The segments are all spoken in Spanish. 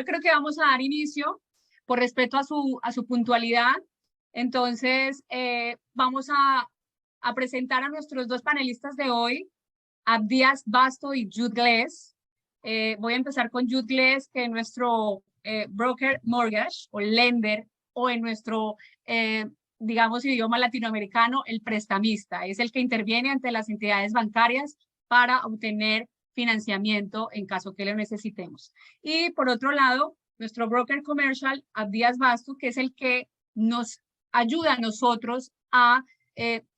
Yo creo que vamos a dar inicio por respeto a su puntualidad. Entonces, vamos a presentar a nuestros dos panelistas de hoy, Abdías Basto y Jude Glass. Voy a empezar con Jude Glass, que es nuestro broker mortgage o lender, o en nuestro, digamos, idioma latinoamericano, el prestamista. Es el que interviene ante las entidades bancarias para obtener financiamiento en caso que lo necesitemos. Y por otro lado, nuestro broker comercial, Abdías Basto, que es el que nos ayuda a nosotros a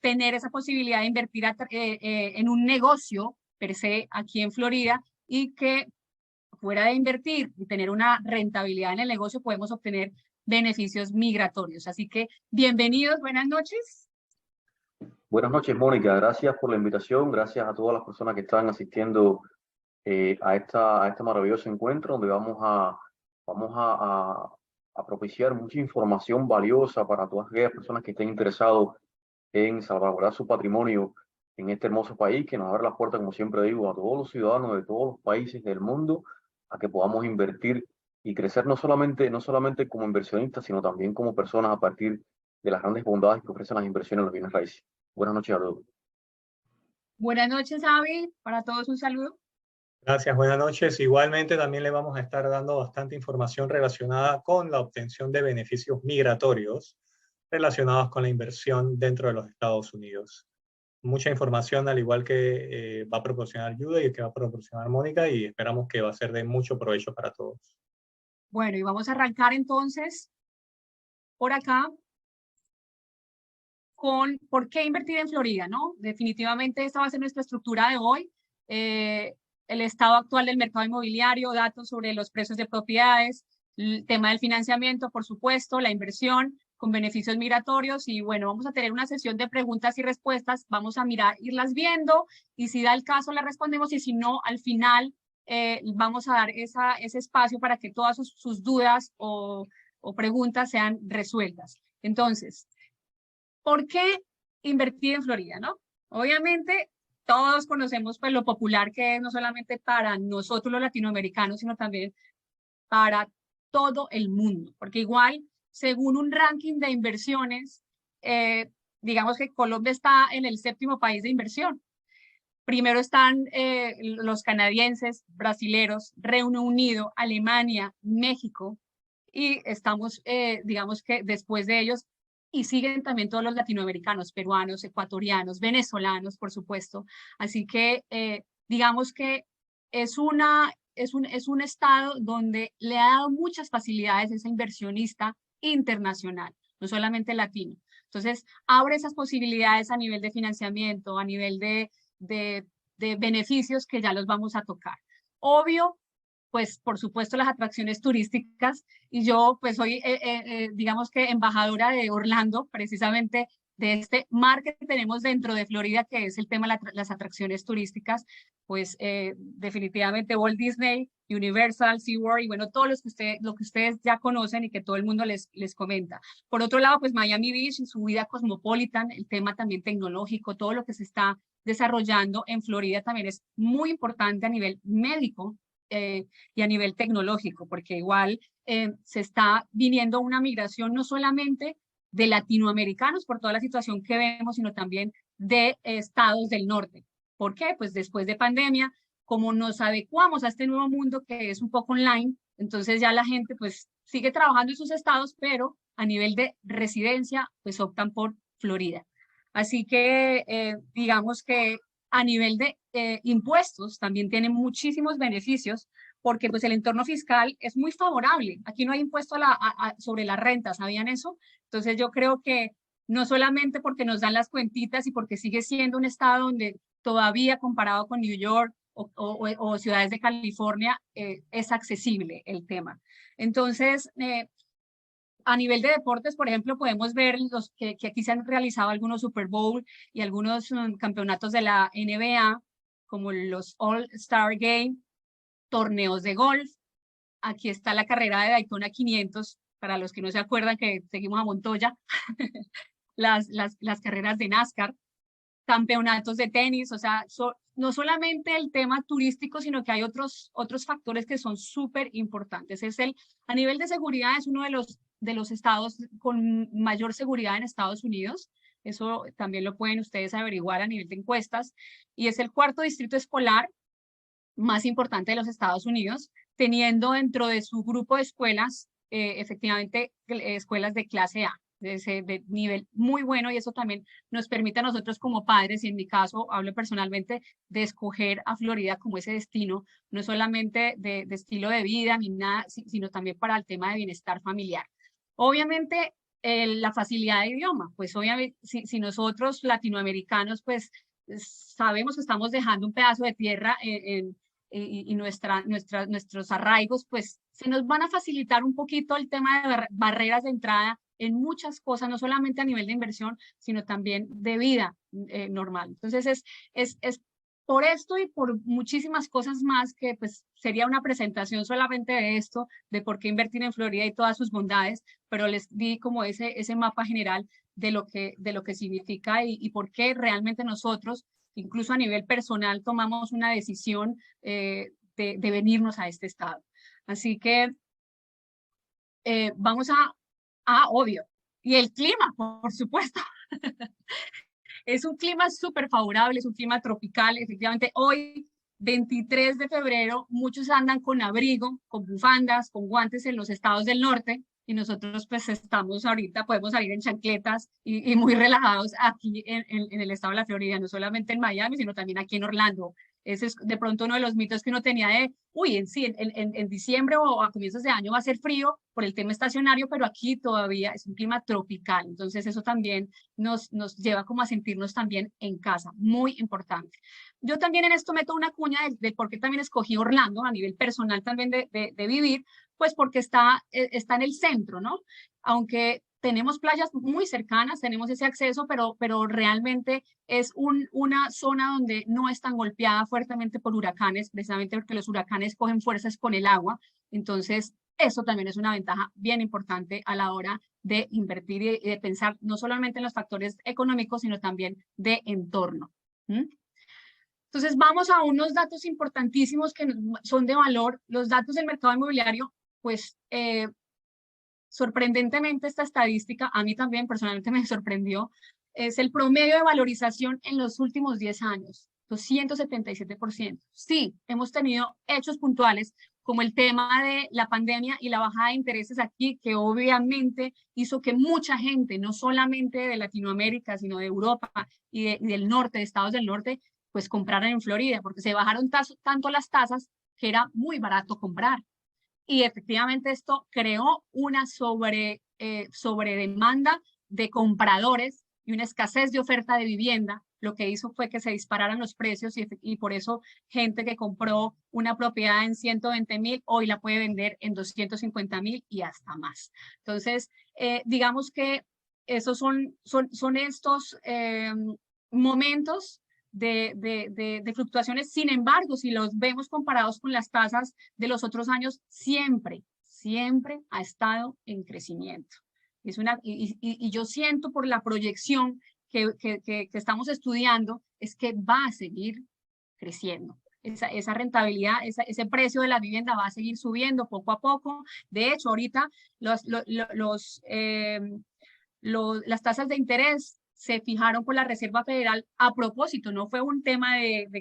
tener esa posibilidad de invertir en un negocio per se aquí en Florida, y que fuera de invertir y tener una rentabilidad en el negocio podemos obtener beneficios migratorios. Así que bienvenidos, buenas noches. Buenas noches, Mónica. Gracias por la invitación. Gracias a todas las personas que están asistiendo a este maravilloso encuentro, donde vamos a propiciar mucha información valiosa para todas aquellas personas que estén interesadas en salvaguardar su patrimonio en este hermoso país, que nos abre las puertas, como siempre digo, a todos los ciudadanos de todos los países del mundo, a que podamos invertir y crecer no solamente como inversionistas, sino también como personas a partir de las grandes bondades que ofrecen las inversiones en los bienes raíces. Buenas noches a todos. Buenas noches, Avi. Para todos un saludo. Gracias, buenas noches. Igualmente también le vamos a estar dando bastante información relacionada con la obtención de beneficios migratorios relacionados con la inversión dentro de los Estados Unidos. Mucha información, al igual que va a proporcionar Jude y que va a proporcionar Mónica, y esperamos que va a ser de mucho provecho para todos. Bueno, y vamos a arrancar entonces por acá con por qué invertir en Florida, ¿no? Definitivamente esta va a ser nuestra estructura de hoy. El estado actual del mercado inmobiliario, datos sobre los precios de propiedades, el tema del financiamiento, por supuesto, la inversión con beneficios migratorios, y bueno, vamos a tener una sesión de preguntas y respuestas, vamos a irlas viendo, y si da el caso las respondemos, y si no, al final vamos a dar ese espacio para que todas sus dudas o preguntas sean resueltas. Entonces, ¿por qué invertir en Florida, no? Obviamente, todos conocemos pues lo popular que es, no solamente para nosotros los latinoamericanos, sino también para todo el mundo, porque igual, según un ranking de inversiones, digamos que Colombia está en el 7º país de inversión. Primero están los canadienses, brasileros, Reino Unido, Alemania, México, y estamos, digamos que después de ellos, y siguen también todos los latinoamericanos, peruanos, ecuatorianos, venezolanos, por supuesto. Así que digamos que es un estado donde le ha dado muchas facilidades a ese inversionista internacional, no solamente latino. Entonces, abre esas posibilidades a nivel de financiamiento, a nivel de beneficios que ya los vamos a tocar. Obvio, pues por supuesto las atracciones turísticas, y yo pues soy digamos que embajadora de Orlando, precisamente de este mar que tenemos dentro de Florida, que es el tema de las atracciones turísticas. Pues definitivamente Walt Disney, Universal, SeaWorld, y bueno, todo lo que ustedes ya conocen y que todo el mundo les comenta. Por otro lado, pues Miami Beach y su vida cosmopolitan, el tema también tecnológico, todo lo que se está desarrollando en Florida también es muy importante a nivel médico y a nivel tecnológico, porque igual se está viniendo una migración no solamente de latinoamericanos por toda la situación que vemos, sino también de estados del norte. ¿Por qué? Pues después de pandemia, como nos adecuamos a este nuevo mundo que es un poco online, entonces ya la gente pues sigue trabajando en sus estados, pero a nivel de residencia pues optan por Florida. Así que digamos que a nivel de impuestos también tiene muchísimos beneficios, porque pues el entorno fiscal es muy favorable. Aquí no hay impuesto sobre la renta, ¿sabían eso? Entonces yo creo que no solamente porque nos dan las cuentitas y porque sigue siendo un estado donde todavía comparado con New York o ciudades de California es accesible el tema. Entonces, a nivel de deportes, por ejemplo, podemos ver que aquí se han realizado algunos Super Bowl y algunos campeonatos de la NBA, como los All-Star Game, torneos de golf. Aquí está la carrera de Daytona 500, para los que no se acuerdan que seguimos a Montoya, las carreras de NASCAR, campeonatos de tenis, o sea, no solamente el tema turístico, sino que hay otros factores que son súper importantes. A nivel de seguridad, es uno de los estados con mayor seguridad en Estados Unidos. Eso también lo pueden ustedes averiguar a nivel de encuestas. Y es el cuarto distrito escolar más importante de los Estados Unidos, teniendo dentro de su grupo de escuelas, efectivamente, escuelas de clase A, de nivel muy bueno, y eso también nos permite a nosotros como padres, y en mi caso hablo personalmente, de escoger a Florida como ese destino, no solamente de estilo de vida ni nada, sino también para el tema de bienestar familiar. Obviamente, la facilidad de idioma, pues obviamente si nosotros latinoamericanos pues sabemos que estamos dejando un pedazo de tierra y nuestros arraigos, pues se nos van a facilitar un poquito el tema de barreras de entrada en muchas cosas, no solamente a nivel de inversión, sino también de vida normal. Entonces es por esto y por muchísimas cosas más que pues sería una presentación solamente de esto, de por qué invertir en Florida y todas sus bondades, pero les di como ese mapa general de lo que significa y por qué realmente nosotros, incluso a nivel personal, tomamos una decisión de venirnos a este estado. Así que vamos obvio, y el clima, por supuesto. Es un clima súper favorable, es un clima tropical. Efectivamente, hoy, 23 de febrero, muchos andan con abrigo, con bufandas, con guantes en los estados del norte, y nosotros pues estamos ahorita, podemos salir en chancletas y muy relajados aquí en el estado de la Florida, no solamente en Miami, sino también aquí en Orlando. Ese es de pronto uno de los mitos que uno tenía de, uy, en diciembre o a comienzos de año va a ser frío por el tema estacionario, pero aquí todavía es un clima tropical. Entonces eso también nos lleva como a sentirnos también en casa, muy importante. Yo también en esto meto una cuña de por qué también escogí Orlando a nivel personal también de vivir, pues porque está en el centro, ¿no? Aunque tenemos playas muy cercanas, tenemos ese acceso, pero realmente es una zona donde no es tan golpeada fuertemente por huracanes, precisamente porque los huracanes cogen fuerzas con el agua. Entonces, eso también es una ventaja bien importante a la hora de invertir y de pensar no solamente en los factores económicos, sino también de entorno. Entonces, vamos a unos datos importantísimos que son de valor. Los datos del mercado inmobiliario, pues, sorprendentemente esta estadística, a mí también personalmente me sorprendió, es el promedio de valorización en los últimos 10 años, 277%. Sí, hemos tenido hechos puntuales, como el tema de la pandemia y la bajada de intereses aquí, que obviamente hizo que mucha gente, no solamente de Latinoamérica, sino de Europa y del norte, de estados del norte, pues compraran en Florida, porque se bajaron tanto las tasas que era muy barato comprar. Y efectivamente esto creó una sobredemanda de compradores y una escasez de oferta de vivienda, lo que hizo fue que se dispararan los precios y por eso gente que compró una propiedad en 120,000 hoy la puede vender en 250,000 y hasta más. Entonces, digamos que esos son estos momentos de fluctuaciones. Sin embargo, si los vemos comparados con las tasas de los otros años, siempre ha estado en crecimiento. Y yo siento por la proyección que estamos estudiando, es que va a seguir creciendo. Esa rentabilidad, ese precio de la vivienda va a seguir subiendo poco a poco. De hecho, ahorita las tasas de interés se fijaron por la Reserva Federal a propósito, no fue un tema de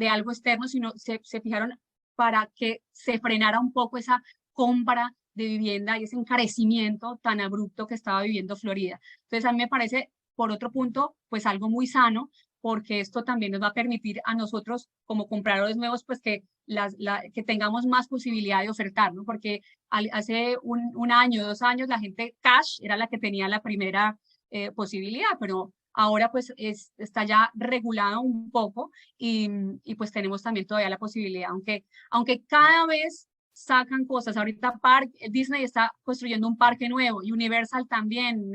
algo externo, sino se fijaron para que se frenara un poco esa compra de vivienda y ese encarecimiento tan abrupto que estaba viviendo Florida. Entonces, a mí me parece, por otro punto, pues algo muy sano, porque esto también nos va a permitir a nosotros, como compradores nuevos, pues que tengamos más posibilidad de ofertar, ¿no? Porque hace un año, 2 años, la gente cash era la que tenía la primera posibilidad, pero ahora pues está ya regulado un poco y pues tenemos también todavía la posibilidad, aunque cada vez sacan cosas. Ahorita Disney está construyendo un parque nuevo y Universal también.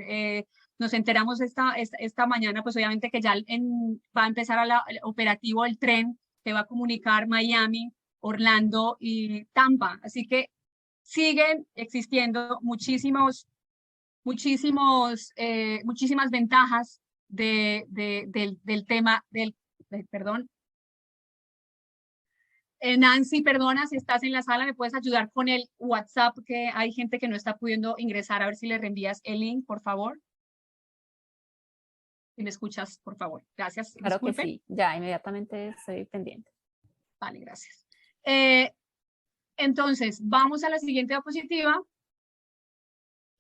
Nos enteramos esta mañana, pues obviamente que ya va a empezar el operativo del tren que va a comunicar Miami, Orlando y Tampa. Así que siguen existiendo muchísimas ventajas del tema Nancy, perdona, si estás en la sala, ¿me puedes ayudar con el WhatsApp? Que hay gente que no está pudiendo ingresar. A ver si le reenvías el link, por favor. Si me escuchas, por favor. Gracias. Claro que Disculpen. sí, ya inmediatamente estoy pendiente. Vale, gracias. Entonces, vamos a la siguiente diapositiva.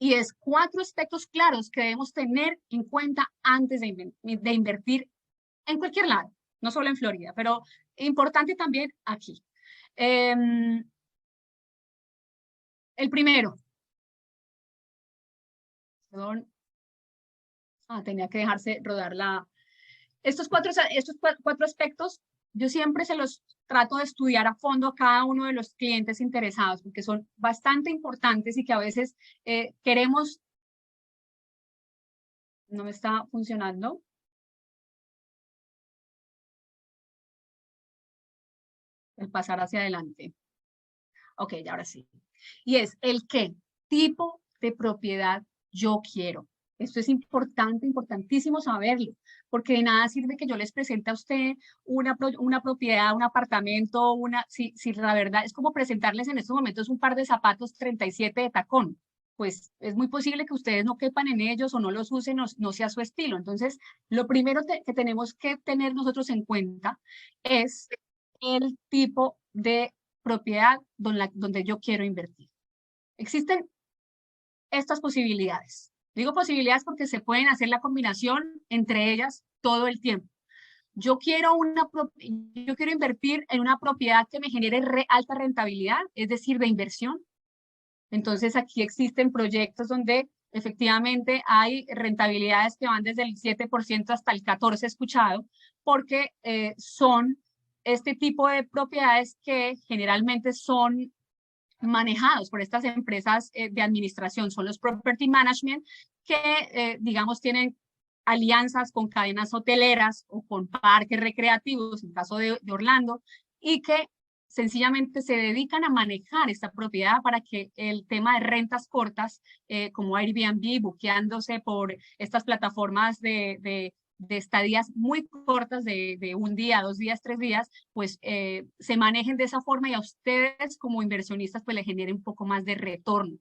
Y es 4 aspectos claros que debemos tener en cuenta antes de invertir en cualquier lado, no solo en Florida, pero importante también aquí. El primero. Perdón. Tenía que dejarse rodar la... Estos cuatro aspectos, yo siempre se los trato de estudiar a fondo a cada uno de los clientes interesados, porque son bastante importantes y que a veces queremos... No me está funcionando. El pasar hacia adelante. Ok, ya ahora sí. Y es el qué tipo de propiedad yo quiero. Esto es importante, importantísimo saberlo, porque de nada sirve que yo les presente a usted una propiedad, un apartamento, si la verdad es como presentarles en estos momentos un par de zapatos 37 de tacón. Pues es muy posible que ustedes no quepan en ellos o no los usen, no sea su estilo. Entonces, lo primero que tenemos que tener nosotros en cuenta es el tipo de propiedad donde yo quiero invertir. Existen estas posibilidades. Digo posibilidades porque se pueden hacer la combinación entre ellas todo el tiempo. Yo quiero invertir en una propiedad que me genere alta rentabilidad, es decir, de inversión. Entonces aquí existen proyectos donde efectivamente hay rentabilidades que van desde el 7% hasta el 14% escuchado, porque son este tipo de propiedades que generalmente son manejados por estas empresas de administración, son los property management, que digamos tienen alianzas con cadenas hoteleras o con parques recreativos, en el caso de Orlando, y que sencillamente se dedican a manejar esta propiedad para que el tema de rentas cortas, como Airbnb, buqueándose por estas plataformas de estadías muy cortas de 1 día, 2 días, 3 días, pues se manejen de esa forma y a ustedes como inversionistas pues le genere un poco más de retorno.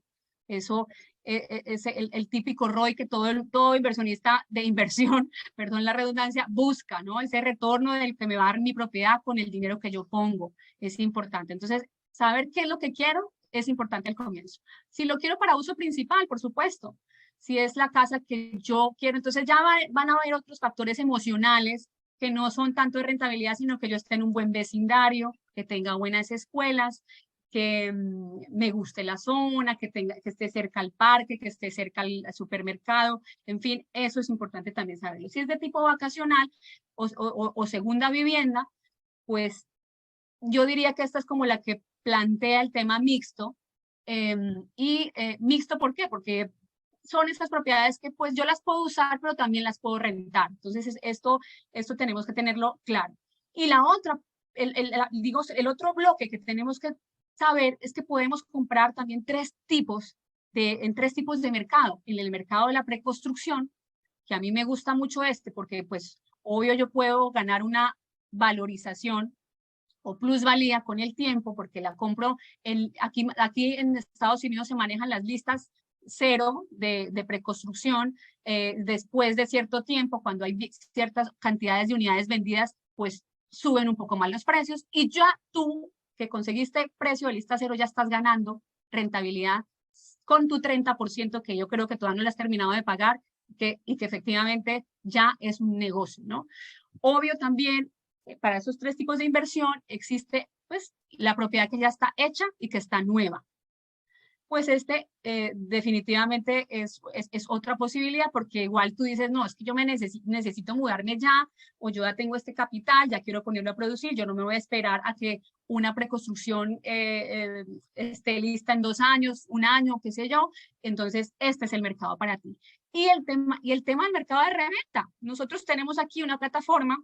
Eso es el típico ROI que todo inversionista de inversión, perdón la redundancia, busca, ¿no? Ese retorno del que me va a dar mi propiedad con el dinero que yo pongo. Es importante. Entonces, saber qué es lo que quiero es importante al comienzo. Si lo quiero para uso principal, por supuesto. Si es la casa que yo quiero, entonces ya van a haber otros factores emocionales que no son tanto de rentabilidad, sino que yo esté en un buen vecindario, que tenga buenas escuelas, que me guste la zona, que esté cerca al parque, que esté cerca al supermercado, en fin, eso es importante también saberlo. Si es de tipo vacacional o segunda vivienda, pues yo diría que esta es como la que plantea el tema mixto. Mixto, ¿por qué? Porque son estas propiedades que pues yo las puedo usar, pero también las puedo rentar. Entonces, esto tenemos que tenerlo claro. Y la otra, el otro bloque que tenemos que saber es que podemos comprar también en 3 tipos de mercado. En el mercado de la preconstrucción, que a mí me gusta mucho porque pues obvio yo puedo ganar una valorización o plusvalía con el tiempo, porque la compro, aquí en Estados Unidos se manejan las listas 0 de preconstrucción, después de cierto tiempo, cuando hay ciertas cantidades de unidades vendidas, pues suben un poco más los precios y ya tú que conseguiste precio de lista 0 ya estás ganando rentabilidad con tu 30% que yo creo que todavía no le has terminado de pagar y que efectivamente ya es un negocio, ¿no? Obvio también, para esos 3 tipos de inversión existe pues la propiedad que ya está hecha y que está nueva. Pues definitivamente es otra posibilidad, porque igual tú dices, no, es que yo necesito mudarme ya, o yo ya tengo este capital, ya quiero ponerlo a producir, yo no me voy a esperar a que una preconstrucción esté lista en 2 años, 1 año, qué sé yo. Entonces, este es el mercado para ti. Y el tema del mercado de reventa. Nosotros tenemos aquí una plataforma,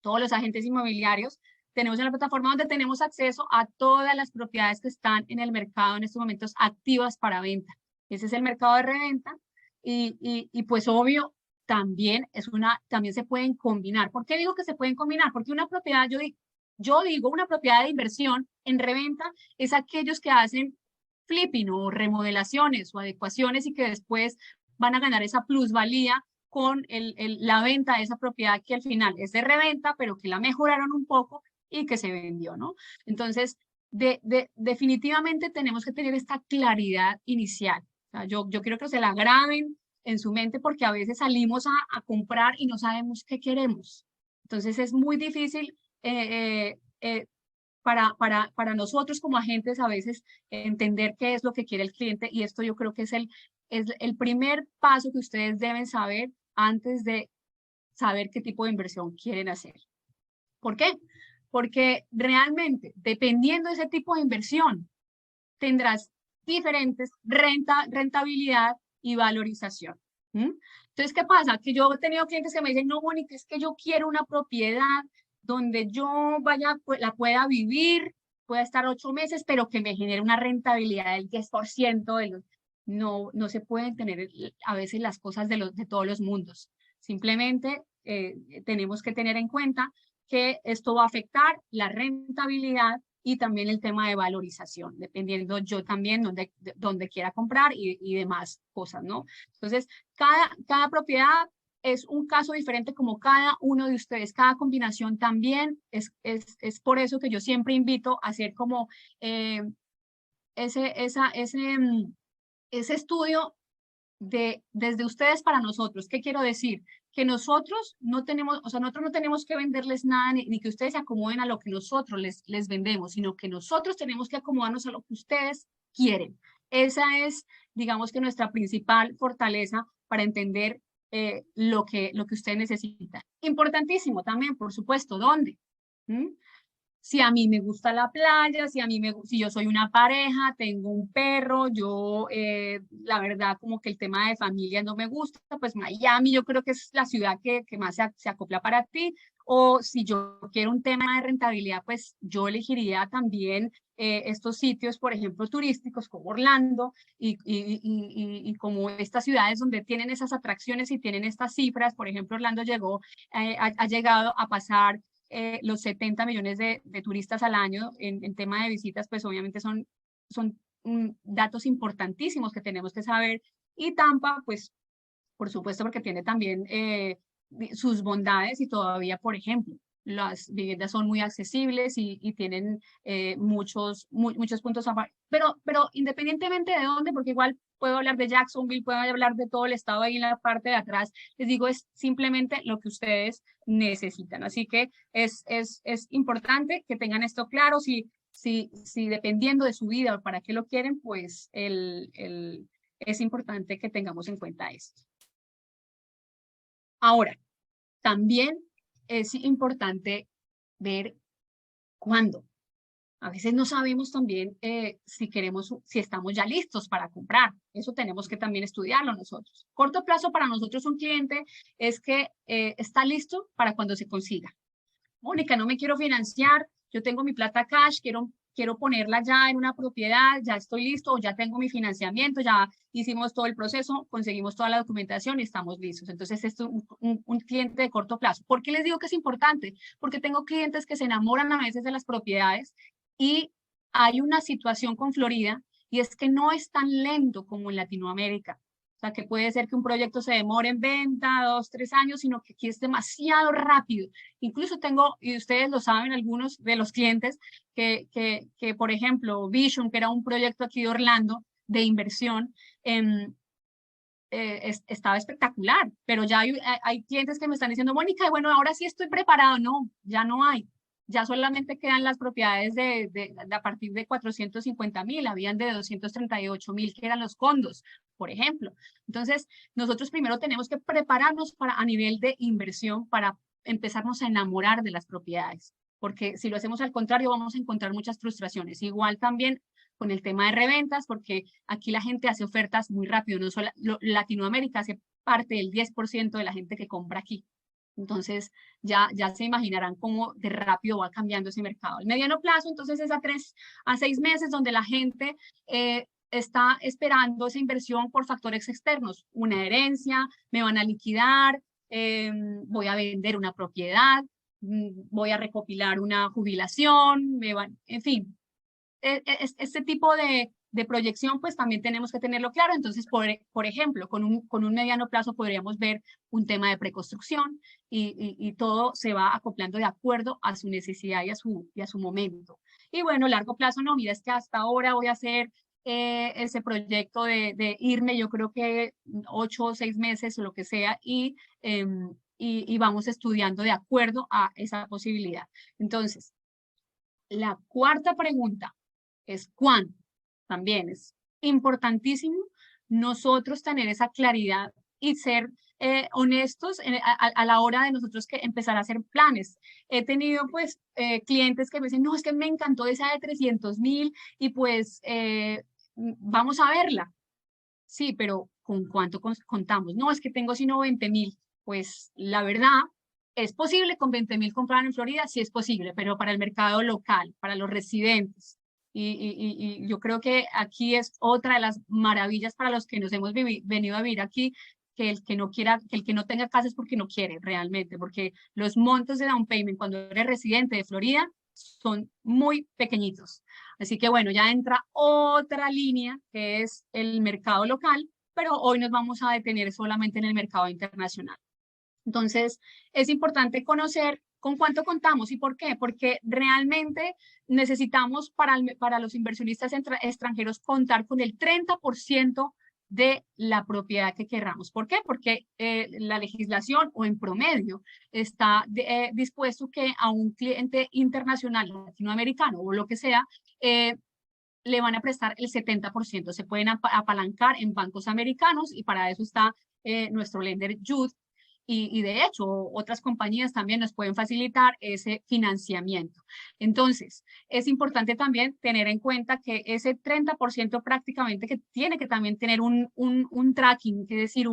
todos los agentes inmobiliarios, tenemos una plataforma donde tenemos acceso a todas las propiedades que están en el mercado en estos momentos activas para venta. Ese es el mercado de reventa y pues obvio también se pueden combinar. ¿Por qué digo que se pueden combinar? Porque una propiedad, Yo digo, una propiedad de inversión en reventa es aquellos que hacen flipping o remodelaciones o adecuaciones y que después van a ganar esa plusvalía con la venta de esa propiedad que al final es de reventa, pero que la mejoraron un poco y que se vendió, ¿no? Entonces, definitivamente tenemos que tener esta claridad inicial. O sea, yo quiero que se la graben en su mente porque a veces salimos a comprar y no sabemos qué queremos. Entonces es muy difícil para nosotros como agentes a veces entender qué es lo que quiere el cliente, y esto yo creo que es el primer paso que ustedes deben saber antes de saber qué tipo de inversión quieren hacer. ¿Por qué? Porque realmente, dependiendo de ese tipo de inversión, tendrás diferentes rentabilidad y valorización. Entonces, ¿qué pasa? Que yo he tenido clientes que me dicen, no, Mónica, es que yo quiero una propiedad donde yo la pueda vivir, pueda estar 8 meses, pero que me genere una rentabilidad del 10%. No se pueden tener a veces las cosas de todos los mundos. Simplemente tenemos que tener en cuenta que esto va a afectar la rentabilidad y también el tema de valorización, dependiendo yo también dónde quiera comprar y demás cosas, ¿no? Entonces, cada propiedad es un caso diferente como cada uno de ustedes, cada combinación también es por eso que yo siempre invito a hacer como ese estudio desde ustedes para nosotros. ¿Qué quiero decir? Que nosotros no tenemos, o sea, nosotros no tenemos que venderles nada ni que ustedes se acomoden a lo que nosotros les vendemos, sino que nosotros tenemos que acomodarnos a lo que ustedes quieren. Esa es, digamos que nuestra principal fortaleza para entender lo que ustedes necesitan. Importantísimo también, por supuesto, ¿dónde? Si a mí me gusta la playa, si yo soy una pareja, tengo un perro, yo la verdad como que el tema de familia no me gusta, pues Miami yo creo que es la ciudad que más se acopla para ti. O si yo quiero un tema de rentabilidad, pues yo elegiría también estos sitios, por ejemplo, turísticos como Orlando y como estas ciudades donde tienen esas atracciones y tienen estas cifras. Por ejemplo, Orlando ha llegado a pasar los 70 millones de turistas al año en tema de visitas, pues obviamente son datos importantísimos que tenemos que saber. Y Tampa, pues por supuesto, porque tiene también sus bondades y todavía, por ejemplo, las viviendas son muy accesibles y tienen muchos puntos a favor. Pero independientemente de dónde, porque igual puedo hablar de Jacksonville, puedo hablar de todo el estado ahí en la parte de atrás, les digo, es simplemente lo que ustedes necesitan. Así que es importante que tengan esto claro. Si dependiendo de su vida o para qué lo quieren, pues es importante que tengamos en cuenta esto. Ahora, también es importante ver cuándo. A veces no sabemos también si estamos ya listos para comprar. Eso tenemos que también estudiarlo nosotros. Corto plazo para nosotros un cliente es que está listo para cuando se consiga. Mónica, no me quiero financiar, yo tengo mi plata cash, quiero ponerla ya en una propiedad, ya estoy listo, ya tengo mi financiamiento, ya hicimos todo el proceso, conseguimos toda la documentación y estamos listos. Entonces, esto es un cliente de corto plazo. ¿Por qué les digo que es importante? Porque tengo clientes que se enamoran a veces de las propiedades y hay una situación con Florida y es que no es tan lento como en Latinoamérica. O sea, que puede ser que un proyecto se demore en venta 2, 3 años, sino que aquí es demasiado rápido. Incluso tengo, y ustedes lo saben, algunos de los clientes que por ejemplo, Vision, que era un proyecto aquí de Orlando de inversión, estaba espectacular, pero ya hay clientes que me están diciendo, Mónica, bueno, ahora sí estoy preparado. No, ya no hay. Ya solamente quedan las propiedades a partir de 450,000, habían de 238,000 que eran los condos, por ejemplo. Entonces, nosotros primero tenemos que prepararnos a nivel de inversión para empezarnos a enamorar de las propiedades, porque si lo hacemos al contrario vamos a encontrar muchas frustraciones. Igual también con el tema de reventas, porque aquí la gente hace ofertas muy rápido, no solo Latinoamérica hace parte del 10% de la gente que compra aquí. Entonces, ya se imaginarán cómo de rápido va cambiando ese mercado. El mediano plazo, entonces, es a 3 a 6 meses donde la gente está esperando esa inversión por factores externos. Una herencia, me van a liquidar, voy a vender una propiedad. voy a recopilar una jubilación, en fin, este tipo de proyección, pues también tenemos que tenerlo claro. Entonces, por ejemplo, con un mediano plazo podríamos ver un tema de preconstrucción y todo se va acoplando de acuerdo a su necesidad y a su momento. Y bueno, largo plazo no, mira, es que hasta ahora voy a hacer ese proyecto de irme, yo creo que 8 o 6 meses o lo que sea, y vamos estudiando de acuerdo a esa posibilidad. Entonces, la cuarta pregunta es ¿cuándo? También es importantísimo nosotros tener esa claridad y ser honestos a la hora de nosotros que empezar a hacer planes. He tenido pues clientes que me dicen, no, es que me encantó esa de 300.000 y pues vamos a verla. Sí, pero ¿con cuánto contamos? No, es que tengo sino 20.000. Pues la verdad, ¿es posible con 20.000 comprar en Florida? Sí es posible, pero para el mercado local, para los residentes. Y yo creo que aquí es otra de las maravillas para los que nos hemos venido a vivir aquí, que el que no quiera, que el que no tenga casa es porque no quiere realmente, porque los montos de down payment cuando eres residente de Florida son muy pequeñitos. Así que bueno, ya entra otra línea que es el mercado local, pero hoy nos vamos a detener solamente en el mercado internacional. Entonces, es importante conocer con cuánto contamos y por qué, porque realmente necesitamos para los inversionistas extranjeros contar con el 30% de la propiedad que querramos. ¿Por qué? Porque la legislación o en promedio está dispuesto que a un cliente internacional, latinoamericano o lo que sea, le van a prestar el 70%. Se pueden apalancar en bancos americanos y para eso está nuestro lender Jude. Y de hecho, otras compañías también nos pueden facilitar ese financiamiento. Entonces, es importante también tener en cuenta que ese 30% prácticamente que tiene que también tener un tracking, es decir,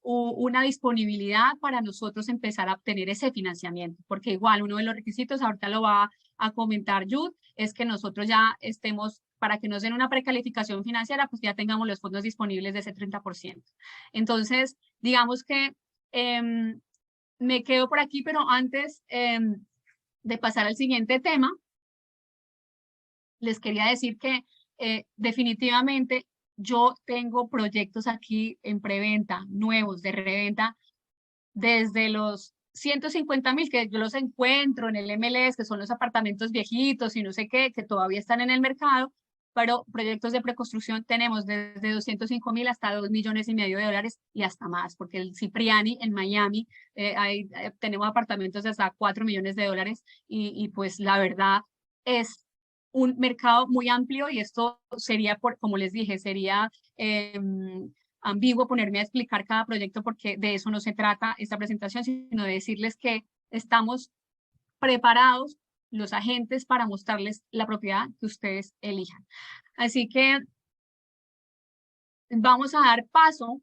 una disponibilidad para nosotros empezar a obtener ese financiamiento, porque igual uno de los requisitos, ahorita lo va a comentar Jude, es que nosotros ya estemos, para que nos den una precalificación financiera, pues ya tengamos los fondos disponibles de ese 30%. Entonces, digamos que me quedo por aquí, pero antes de pasar al siguiente tema, les quería decir que definitivamente yo tengo proyectos aquí en preventa, nuevos, de reventa, desde los 150.000 que yo los encuentro en el MLS, que son los apartamentos viejitos y no sé qué, que todavía están en el mercado, pero proyectos de preconstrucción tenemos desde 205.000 hasta $2,5 millones y hasta más, porque el Cipriani en Miami, tenemos apartamentos de hasta $4 millones y pues la verdad es un mercado muy amplio y esto sería, como les dije, sería ambiguo ponerme a explicar cada proyecto porque de eso no se trata esta presentación, sino de decirles que estamos preparados los agentes para mostrarles la propiedad que ustedes elijan. Así que vamos a dar paso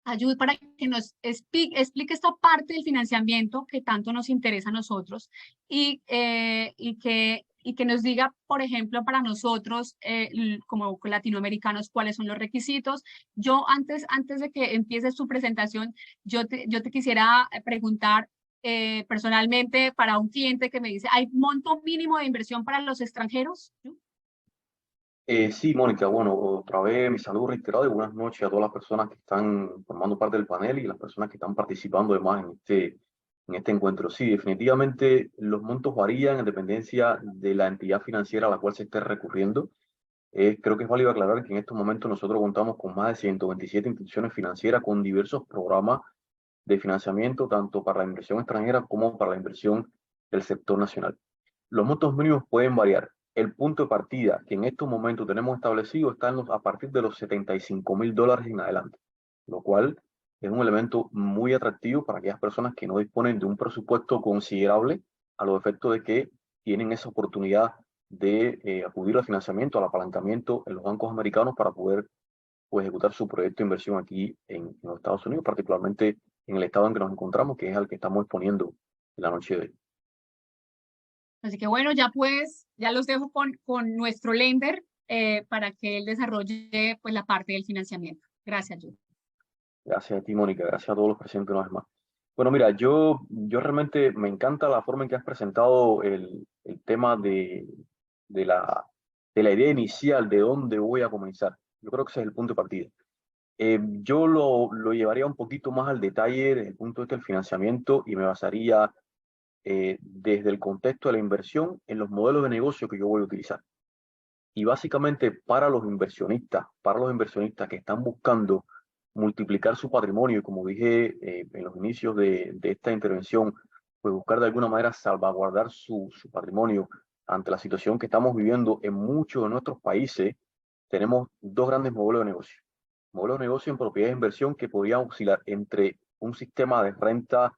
a Jude para que nos explique esta parte del financiamiento que tanto nos interesa a nosotros y que nos diga, por ejemplo, para nosotros como latinoamericanos, cuáles son los requisitos. Yo antes de que empieces tu presentación, yo te quisiera preguntar personalmente para un cliente que me dice, ¿hay monto mínimo de inversión para los extranjeros? Sí, Mónica, bueno, otra vez mi saludo reiterado y buenas noches a todas las personas que están formando parte del panel y las personas que están participando además en este encuentro. Sí, definitivamente los montos varían en dependencia de la entidad financiera a la cual se esté recurriendo. Creo que es válido aclarar que en estos momentos nosotros contamos con más de 127 instituciones financieras con diversos programas de financiamiento, tanto para la inversión extranjera como para la inversión del sector nacional. Los montos mínimos pueden variar. El punto de partida que en estos momentos tenemos establecido está a partir de los $75.000 en adelante, lo cual es un elemento muy atractivo para aquellas personas que no disponen de un presupuesto considerable a los efectos de que tienen esa oportunidad de acudir al financiamiento, al apalancamiento en los bancos americanos para poder ejecutar su proyecto de inversión aquí en los Estados Unidos, particularmente en el estado en que nos encontramos, que es al que estamos exponiendo en la noche de hoy. Así que bueno, ya los dejo con nuestro lender para que él desarrolle pues la parte del financiamiento. Gracias, Jude. Gracias a ti, Mónica. Gracias a todos los presentes una vez más. Bueno, mira, yo realmente me encanta la forma en que has presentado el tema de la idea inicial de dónde voy a comenzar. Yo creo que ese es el punto de partida. Yo lo llevaría un poquito más al detalle desde el punto de vista del financiamiento y me basaría desde el contexto de la inversión en los modelos de negocio que yo voy a utilizar. Y básicamente para los inversionistas que están buscando multiplicar su patrimonio, y como dije en los inicios de esta intervención, pues buscar de alguna manera salvaguardar su patrimonio ante la situación que estamos viviendo en muchos de nuestros países, tenemos dos grandes modelos de negocio. Modelos de negocio en propiedad de inversión que podrían oscilar entre un sistema de renta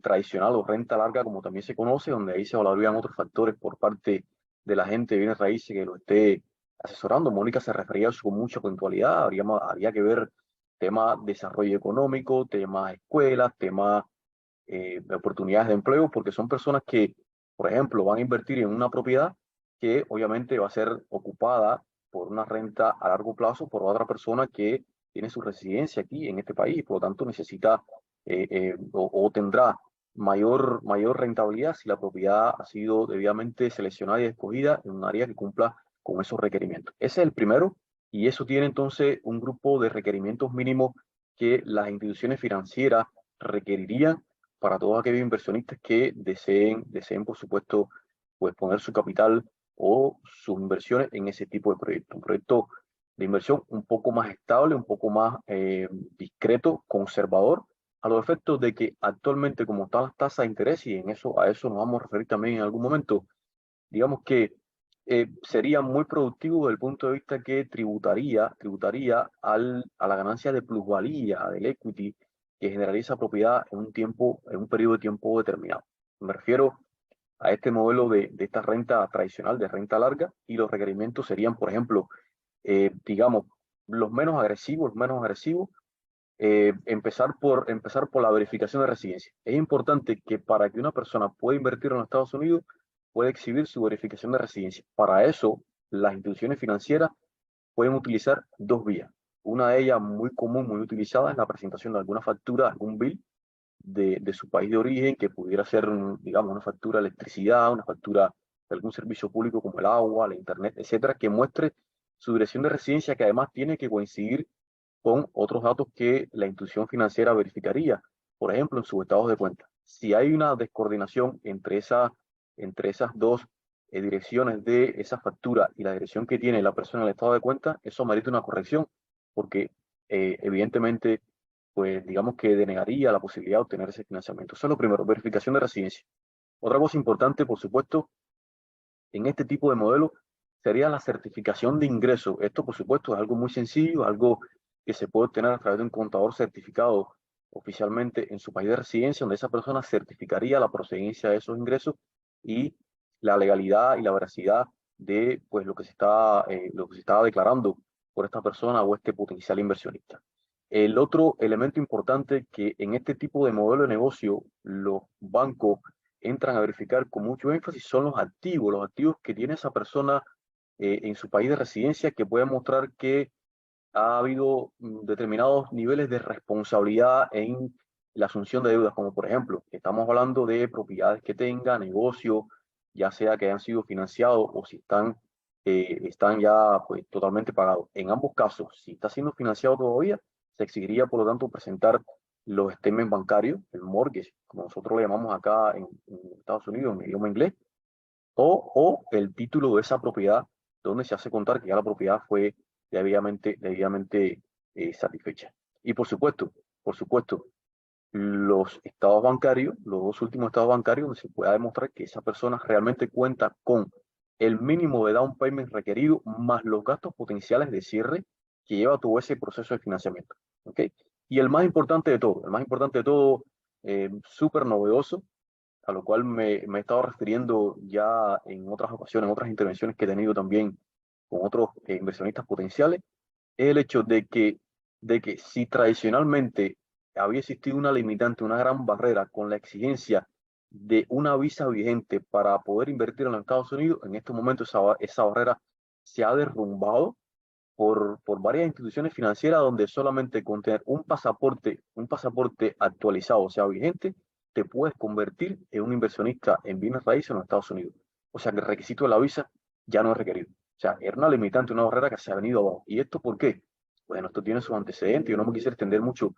tradicional o renta larga, como también se conoce, donde ahí se valorarían otros factores por parte de la gente de bienes raíces que lo esté asesorando. Mónica se refería a eso con mucha puntualidad. Habría que ver temas de desarrollo económico, temas escuelas, temas de oportunidades de empleo, porque son personas que, por ejemplo, van a invertir en una propiedad que obviamente va a ser ocupada por una renta a largo plazo por otra persona que tiene su residencia aquí en este país, por lo tanto necesita o tendrá mayor rentabilidad si la propiedad ha sido debidamente seleccionada y escogida en un área que cumpla con esos requerimientos. Ese es el primero, y eso tiene entonces un grupo de requerimientos mínimos que las instituciones financieras requerirían para todos aquellos inversionistas que deseen por supuesto, pues poner su capital o sus inversiones en ese tipo de proyecto. Un proyecto de inversión un poco más estable, un poco más discreto, conservador, a los efectos de que actualmente como están las tasas de interés, y a eso nos vamos a referir también en algún momento, digamos que sería muy productivo desde el punto de vista que tributaría a la ganancia de plusvalía, del equity, que generaría esa propiedad en un periodo de tiempo determinado. Me refiero a este modelo de esta renta tradicional, de renta larga, y los requerimientos serían, por ejemplo, digamos, los menos agresivos, empezar por la verificación de residencia. Es importante que para que una persona pueda invertir en los Estados Unidos, puede exhibir su verificación de residencia. Para eso, las instituciones financieras pueden utilizar dos vías. Una de ellas muy común, muy utilizada, es la presentación de alguna factura, algún bill de su país de origen, que pudiera ser, digamos, una factura de electricidad, una factura de algún servicio público como el agua, la internet, etcétera, que muestre su dirección de residencia, que además tiene que coincidir con otros datos que la institución financiera verificaría, por ejemplo, en sus estados de cuenta. Si hay una descoordinación entre esas dos direcciones de esa factura y la dirección que tiene la persona en el estado de cuenta, eso merita una corrección, porque evidentemente, pues digamos que denegaría la posibilidad de obtener ese financiamiento. Eso es lo primero, verificación de residencia. Otra cosa importante, por supuesto, en este tipo de modelo sería la certificación de ingreso. Esto, por supuesto, es algo muy sencillo, algo que se puede obtener a través de un contador certificado oficialmente en su país de residencia, donde esa persona certificaría la procedencia de esos ingresos y la legalidad y la veracidad de pues, lo que se está declarando por esta persona o este potencial inversionista. El otro elemento importante que en este tipo de modelo de negocio los bancos entran a verificar con mucho énfasis son los activos que tiene esa persona en su país de residencia, que pueden mostrar que ha habido determinados niveles de responsabilidad en la asunción de deudas, como por ejemplo, estamos hablando de propiedades que tenga, negocios, ya sea que hayan sido financiados o si están ya pues, totalmente pagados. En ambos casos, si está siendo financiado todavía, se exigiría por lo tanto presentar los statements bancarios, el mortgage, como nosotros le llamamos acá en Estados Unidos en el idioma inglés, o el título de esa propiedad, donde se hace contar que ya la propiedad fue debidamente satisfecha. Y por supuesto, los estados bancarios, los dos últimos estados bancarios, donde se pueda demostrar que esa persona realmente cuenta con el mínimo de down payment requerido, más los gastos potenciales de cierre que lleva todo ese proceso de financiamiento. ¿Okay? Y el más importante de todo, súper novedoso, a lo cual me he estado refiriendo ya en otras ocasiones, en otras intervenciones que he tenido también con otros inversionistas potenciales, es el hecho de que si tradicionalmente había existido una limitante, una gran barrera con la exigencia de una visa vigente para poder invertir en los Estados Unidos, en estos momentos esa barrera se ha derrumbado, por varias instituciones financieras donde solamente con tener un pasaporte actualizado, o sea, vigente, te puedes convertir en un inversionista en bienes raíces en los Estados Unidos. O sea, que el requisito de la visa ya no es requerido. O sea, era una limitante, una barrera que se ha venido abajo. ¿Y esto por qué? Bueno, esto tiene sus antecedentes. Yo no me quisiera extender mucho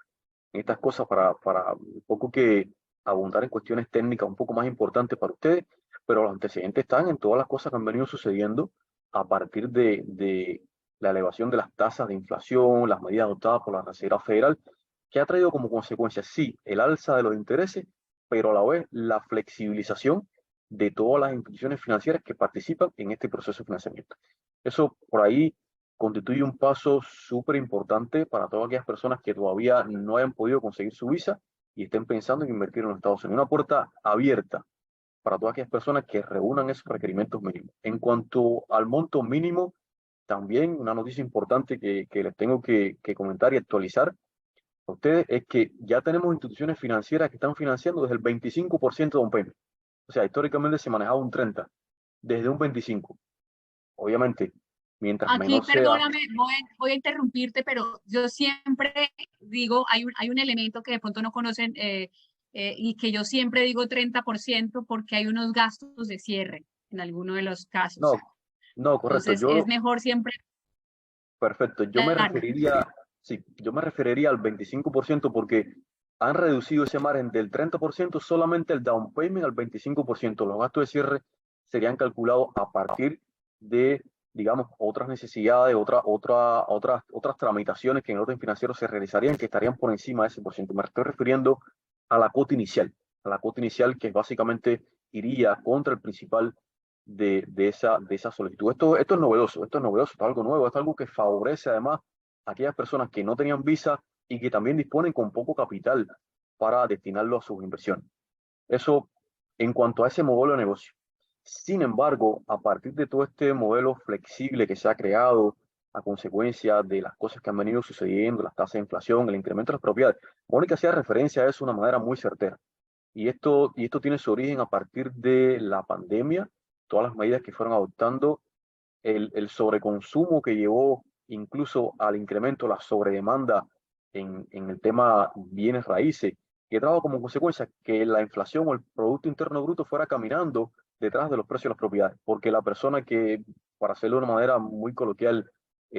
en estas cosas para un poco que abundar en cuestiones técnicas un poco más importantes para ustedes, pero los antecedentes están en todas las cosas que han venido sucediendo a partir de la elevación de las tasas de inflación, las medidas adoptadas por la Reserva Federal, que ha traído como consecuencia, sí, el alza de los intereses, pero a la vez la flexibilización de todas las instituciones financieras que participan en este proceso de financiamiento. Eso por ahí constituye un paso súper importante para todas aquellas personas que todavía no hayan podido conseguir su visa y estén pensando en invertir en los Estados Unidos. Una puerta abierta para todas aquellas personas que reúnan esos requerimientos mínimos. En cuanto al monto mínimo, también una noticia importante que les tengo que comentar y actualizar a ustedes es que ya tenemos instituciones financieras que están financiando desde el 25% de un payment. O sea, históricamente se manejaba un 30%, desde un 25%. Obviamente, mientras Aquí, menor sea... perdóname, voy a interrumpirte, pero yo siempre digo, hay un elemento que de pronto no conocen y que yo siempre digo 30% porque hay unos gastos de cierre en alguno de los casos. No, no, correcto. Entonces, es mejor siempre, Perfecto. claro. Sí, yo me referiría al 25% porque han reducido ese margen del 30%, solamente el down payment al 25%. Los gastos de cierre serían calculados a partir de, digamos, otras necesidades, otras tramitaciones que en el orden financiero se realizarían que estarían por encima de ese por ciento. Me estoy refiriendo a la cuota inicial que básicamente iría contra el principal de esa solicitud. Esto es novedoso, esto es algo nuevo, esto es algo que favorece además a aquellas personas que no tenían visa y que también disponen con poco capital para destinarlo a sus inversiones. Eso en cuanto a ese modelo de negocio. Sin embargo, a partir de todo este modelo flexible que se ha creado a consecuencia de las cosas que han venido sucediendo, las tasas de inflación, el incremento de las propiedades, Mónica hacía referencia a eso de una manera muy certera. Y esto tiene su origen a partir de la pandemia, todas las medidas que fueron adoptando, el sobreconsumo que llevó incluso al incremento, la sobredemanda en el tema bienes raíces, que trajo como consecuencia que la inflación o el Producto Interno Bruto fuera caminando detrás de los precios de las propiedades, porque la persona que, para hacerlo de una manera muy coloquial,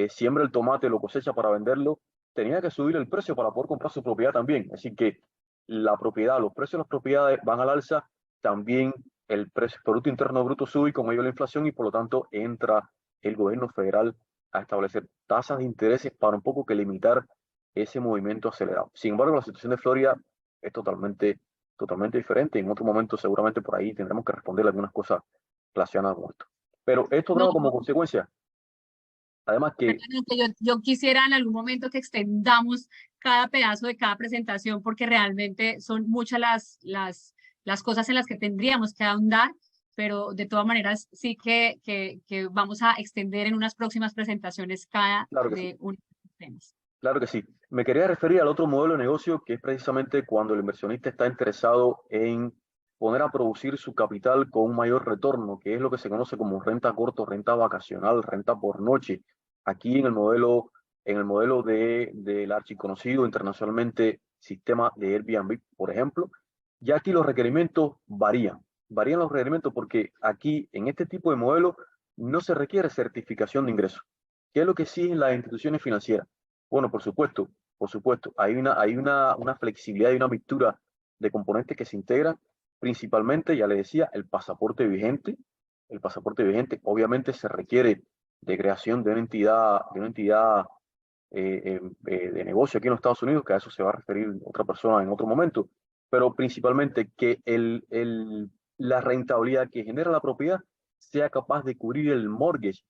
siembra el tomate, lo cosecha para venderlo, tenía que subir el precio para poder comprar su propiedad también. Así que la propiedad, los precios de las propiedades van al alza, también el Producto Interno Bruto sube y con ello la inflación y por lo tanto entra el gobierno federal a establecer tasas de intereses para un poco que limitar ese movimiento acelerado. Sin embargo, la situación de Florida es totalmente diferente. En otro momento seguramente por ahí tendremos que responder algunas cosas relacionadas con esto. Pero esto No, trajo como consecuencia, además que... que yo quisiera en algún momento que extendamos cada pedazo de cada presentación porque realmente son muchas las cosas en las que tendríamos que ahondar, pero de todas maneras sí que vamos a extender en unas próximas presentaciones cada Claro que sí. de uno de los temas. Claro que sí. Me quería referir al otro modelo de negocio, que es precisamente cuando el inversionista está interesado en poner a producir su capital con un mayor retorno, que es lo que se conoce como renta corto, renta vacacional, renta por noche. Aquí en el modelo del archiconocido internacionalmente sistema de Airbnb, por ejemplo, ya aquí los requerimientos varían. Varían los requerimientos porque aquí, en este tipo de modelo, no se requiere certificación de ingreso. ¿Qué es lo que exigen las instituciones financieras? Bueno, por supuesto, hay una flexibilidad y una mixtura de componentes que se integran, principalmente, ya le decía, el pasaporte vigente. El pasaporte vigente obviamente se requiere de creación de una entidad de negocio aquí en los Estados Unidos, que a eso se va a referir otra persona en otro momento, pero principalmente que la rentabilidad que genera la propiedad sea capaz de cubrir el mortgage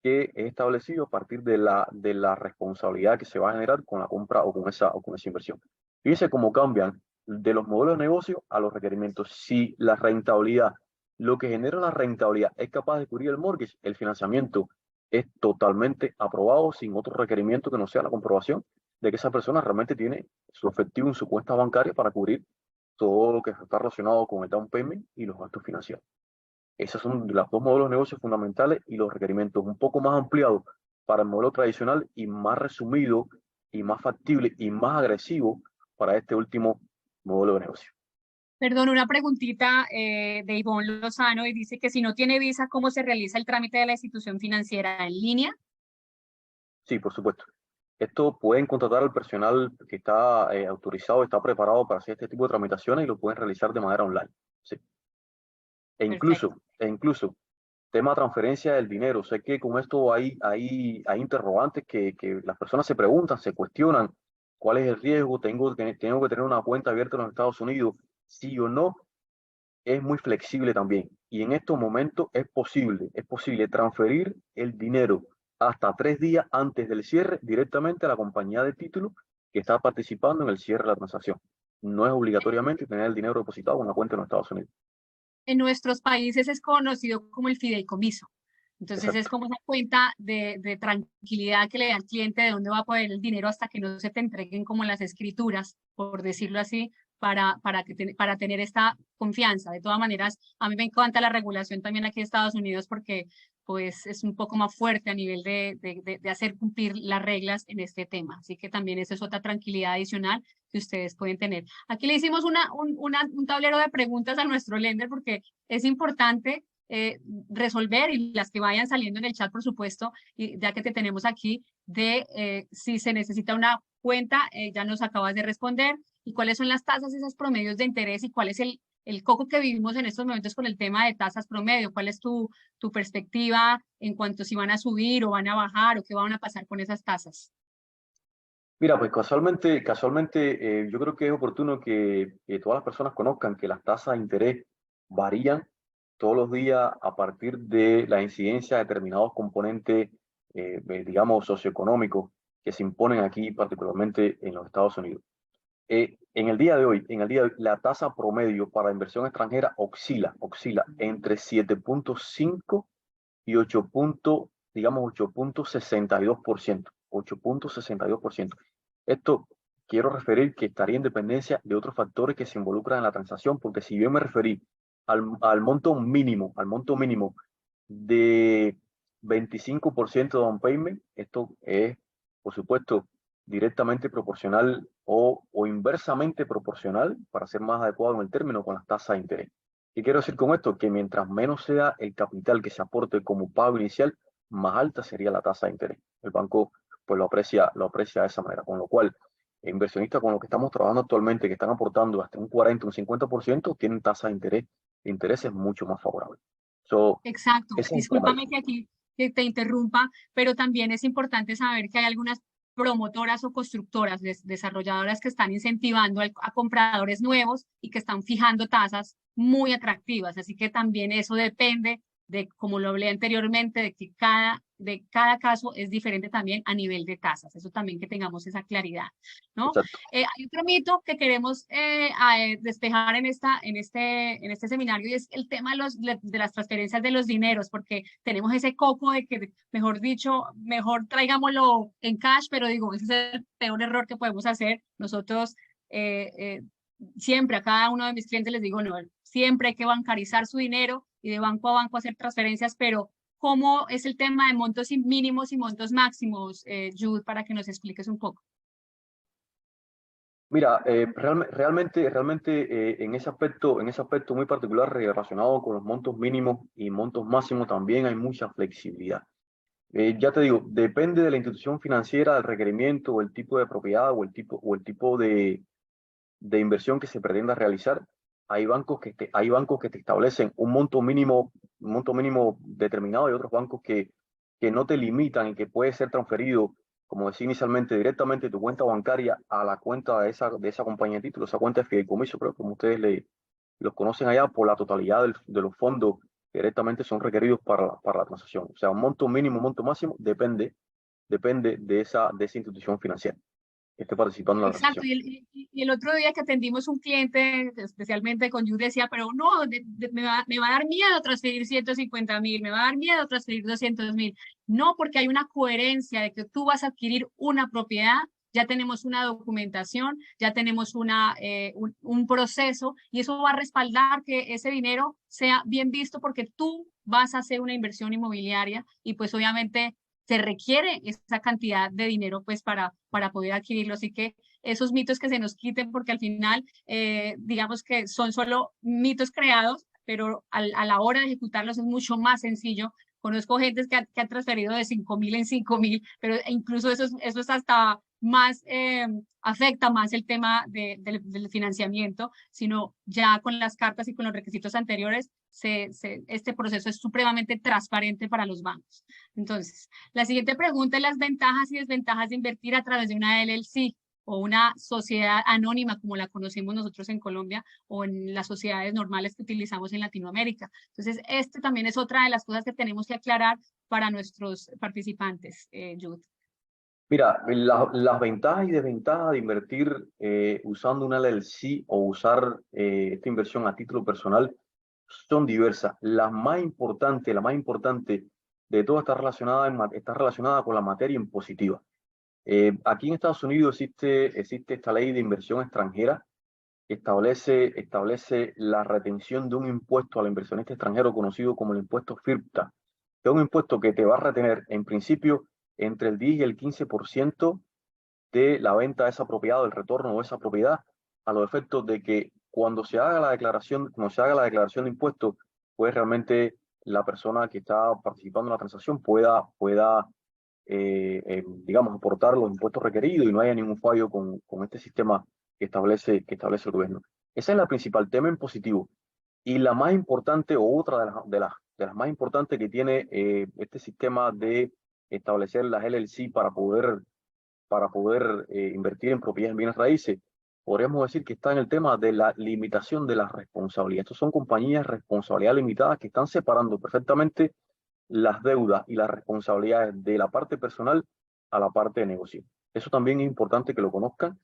que es establecido a partir de la responsabilidad que se va a generar con la compra o con esa inversión. Fíjense cómo cambian de los modelos de negocio a los requerimientos. Si la rentabilidad, lo que genera la rentabilidad es capaz de cubrir el mortgage, el financiamiento es totalmente aprobado sin otro requerimiento que no sea la comprobación de que esa persona realmente tiene su efectivo en su cuenta bancaria para cubrir todo lo que está relacionado con el down payment y los gastos financieros. Esos son los dos modelos de negocio fundamentales y los requerimientos un poco más ampliados para el modelo tradicional y más resumido y más factible y más agresivo para este último modelo de negocio. Perdón, una preguntita de Ivonne Lozano y dice que si no tiene visa, ¿cómo se realiza el trámite de la institución financiera? ¿En línea? Sí, por supuesto. Esto pueden contratar al personal que está autorizado, está preparado para hacer este tipo de tramitaciones y lo pueden realizar de manera online. Sí. Perfecto. E incluso, tema de transferencia del dinero. Sé que con esto hay interrogantes que las personas se preguntan, se cuestionan. ¿Cuál es el riesgo? ¿Tengo que tener una cuenta abierta en los Estados Unidos? Sí o no. Es muy flexible también. Y en estos momentos es posible transferir el dinero hasta 3 días antes del cierre directamente a la compañía de título que está participando en el cierre de la transacción. No es obligatoriamente tener el dinero depositado en una cuenta en los Estados Unidos. En nuestros países es conocido como el fideicomiso. Entonces es Exacto. como una cuenta de tranquilidad que le da al cliente de dónde va a poner el dinero hasta que no se te entreguen como las escrituras, por decirlo así, para tener esta confianza. De todas maneras, a mí me encanta la regulación también aquí en Estados Unidos porque pues es un poco más fuerte a nivel de hacer cumplir las reglas en este tema. Así que también eso es otra tranquilidad adicional que ustedes pueden tener. Aquí le hicimos un tablero de preguntas a nuestro lender porque es importante resolver y las que vayan saliendo en el chat, por supuesto, y ya que te tenemos aquí, de si se necesita una cuenta, ya nos acabas de responder, y cuáles son las tasas, esos promedios de interés y cuál es el coco que vivimos en estos momentos con el tema de tasas promedio, cuál es tu perspectiva en cuanto si van a subir o van a bajar o qué van a pasar con esas tasas. Mira, pues casualmente yo creo que es oportuno que todas las personas conozcan que las tasas de interés varían todos los días a partir de la incidencia de determinados componentes, digamos, socioeconómicos que se imponen aquí, particularmente en los Estados Unidos. En el día de hoy, la tasa promedio para inversión extranjera oscila entre 7.5 y 8.62%. 8.62%. Esto quiero referir que estaría en dependencia de otros factores que se involucran en la transacción, porque si yo me referí al monto mínimo de 25% de down payment, esto es, por supuesto, directamente proporcional o inversamente proporcional, para ser más adecuado en el término, con las tasas de interés. ¿Qué quiero decir con esto? Que mientras menos sea el capital que se aporte como pago inicial, más alta sería la tasa de interés. El banco pues lo aprecia de esa manera, con lo cual inversionistas con los que estamos trabajando actualmente, que están aportando hasta un 40, un 50%, tienen tasas de intereses mucho más favorables. Exacto. Ese es el tema. Discúlpame que aquí que te interrumpa, pero también es importante saber que hay algunas promotoras o constructoras, desarrolladoras que están incentivando a compradores nuevos y que están fijando tasas muy atractivas. Así que también eso depende de, como lo hablé anteriormente, de cada caso es diferente también a nivel de tasas. Eso también que tengamos esa claridad, ¿no? Exacto. Hay otro mito que queremos despejar en este seminario y es el tema de las transferencias de los dineros, porque tenemos ese coco de que, mejor dicho, mejor traigámoslo en cash, pero digo, ese es el peor error que podemos hacer. Nosotros siempre a cada uno de mis clientes les digo, no, siempre hay que bancarizar su dinero y de banco a banco hacer transferencias, pero ¿cómo es el tema de montos mínimos y montos máximos, Jude, para que nos expliques un poco? Mira, realmente en ese aspecto muy particular relacionado con los montos mínimos y montos máximos también hay mucha flexibilidad. Ya te digo, depende de la institución financiera, del requerimiento o el tipo de propiedad o el tipo de inversión que se pretenda realizar. Hay bancos que te establecen un monto mínimo determinado y otros bancos que no te limitan y que puede ser transferido, como decía inicialmente, directamente de tu cuenta bancaria a la cuenta de esa compañía de títulos, esa cuenta de fideicomiso, pero como ustedes los conocen allá, por la totalidad de los fondos que directamente son requeridos para la transacción. O sea, un monto mínimo, un monto máximo, depende de esa institución financiera que esté participando en la Exacto, transacción. y el otro día que atendimos un cliente, especialmente con Jude, decía, pero no, me va a dar miedo transferir 150.000, me va a dar miedo transferir 200.000. No, porque hay una coherencia de que tú vas a adquirir una propiedad, ya tenemos una documentación, ya tenemos un proceso, y eso va a respaldar que ese dinero sea bien visto porque tú vas a hacer una inversión inmobiliaria y pues obviamente se requiere esa cantidad de dinero pues para poder adquirirlo. Así que esos mitos que se nos quiten, porque al final digamos que son solo mitos creados, pero a la hora de ejecutarlos es mucho más sencillo. Conozco gente que han transferido de 5.000 en 5.000, pero incluso eso es hasta más, afecta más el tema del financiamiento, sino ya con las cartas y con los requisitos anteriores, este proceso es supremamente transparente para los bancos. Entonces, la siguiente pregunta es las ventajas y desventajas de invertir a través de una LLC o una sociedad anónima como la conocemos nosotros en Colombia o en las sociedades normales que utilizamos en Latinoamérica. Entonces, este también es otra de las cosas que tenemos que aclarar para nuestros participantes, Jude. Mira, las ventajas y desventajas de invertir usando una LLC o usar esta inversión a título personal son diversas. La más importante de todas está relacionada con la materia impositiva. Aquí en Estados Unidos existe esta ley de inversión extranjera que establece la retención de un impuesto al inversionista extranjero conocido como el impuesto FIRPTA, que es un impuesto que te va a retener en principio entre el 10 y el 15% de la venta de esa propiedad o el retorno de esa propiedad, a los efectos de que cuando se haga la declaración de impuestos, pues realmente la persona que está participando en la transacción pueda digamos, aportar los impuestos requeridos y no haya ningún fallo con este sistema que establece el gobierno. Ese es el principal tema impositivo. Y la más importante, o otra de las más importantes que tiene este sistema de establecer las LLC para poder invertir en propiedades en bienes raíces, podríamos decir que está en el tema de la limitación de la responsabilidad. Estos son compañías de responsabilidad limitada que están separando perfectamente las deudas y las responsabilidades de la parte personal a la parte de negocio. Eso también es importante que lo conozcan.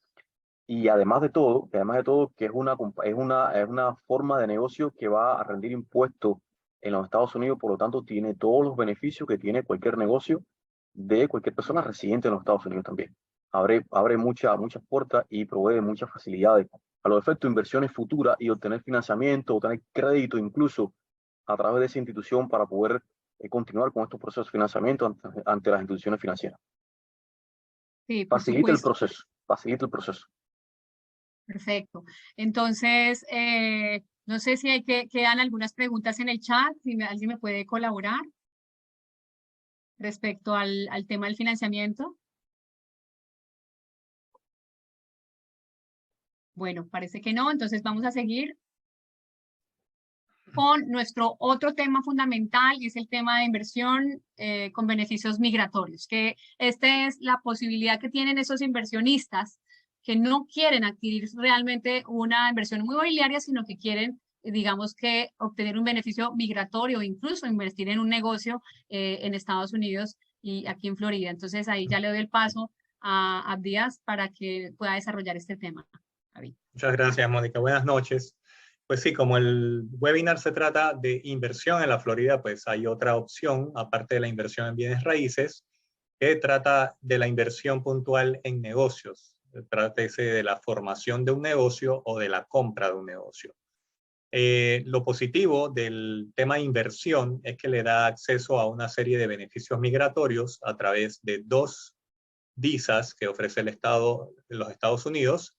Y además de todo, que es una forma de negocio que va a rendir impuestos en los Estados Unidos, por lo tanto tiene todos los beneficios que tiene cualquier negocio de cualquier persona residente en los Estados Unidos también. Abre muchas puertas y provee muchas facilidades a los efectos de inversiones futuras y obtener financiamiento, obtener crédito incluso a través de esa institución para poder continuar con estos procesos de financiamiento ante las instituciones financieras. Sí, por supuesto. Facilita el proceso. Perfecto. Entonces, no sé si quedan algunas preguntas en el chat, si alguien me puede colaborar respecto al tema del financiamiento. Bueno, parece que no, entonces vamos a seguir con nuestro otro tema fundamental, y es el tema de inversión con beneficios migratorios, que esta es la posibilidad que tienen esos inversionistas que no quieren adquirir realmente una inversión inmobiliaria, sino que quieren, digamos que, obtener un beneficio migratorio, incluso invertir en un negocio en Estados Unidos y aquí en Florida. Entonces ahí ya le doy el paso a Abdías para que pueda desarrollar este tema. Muchas gracias, Mónica. Buenas noches. Pues sí, como el webinar se trata de inversión en la Florida, pues hay otra opción, aparte de la inversión en bienes raíces, que trata de la inversión puntual en negocios. Trátese de la formación de un negocio o de la compra de un negocio. Lo positivo del tema inversión es que le da acceso a una serie de beneficios migratorios a través de 2 visas que ofrece el Estado de los Estados Unidos.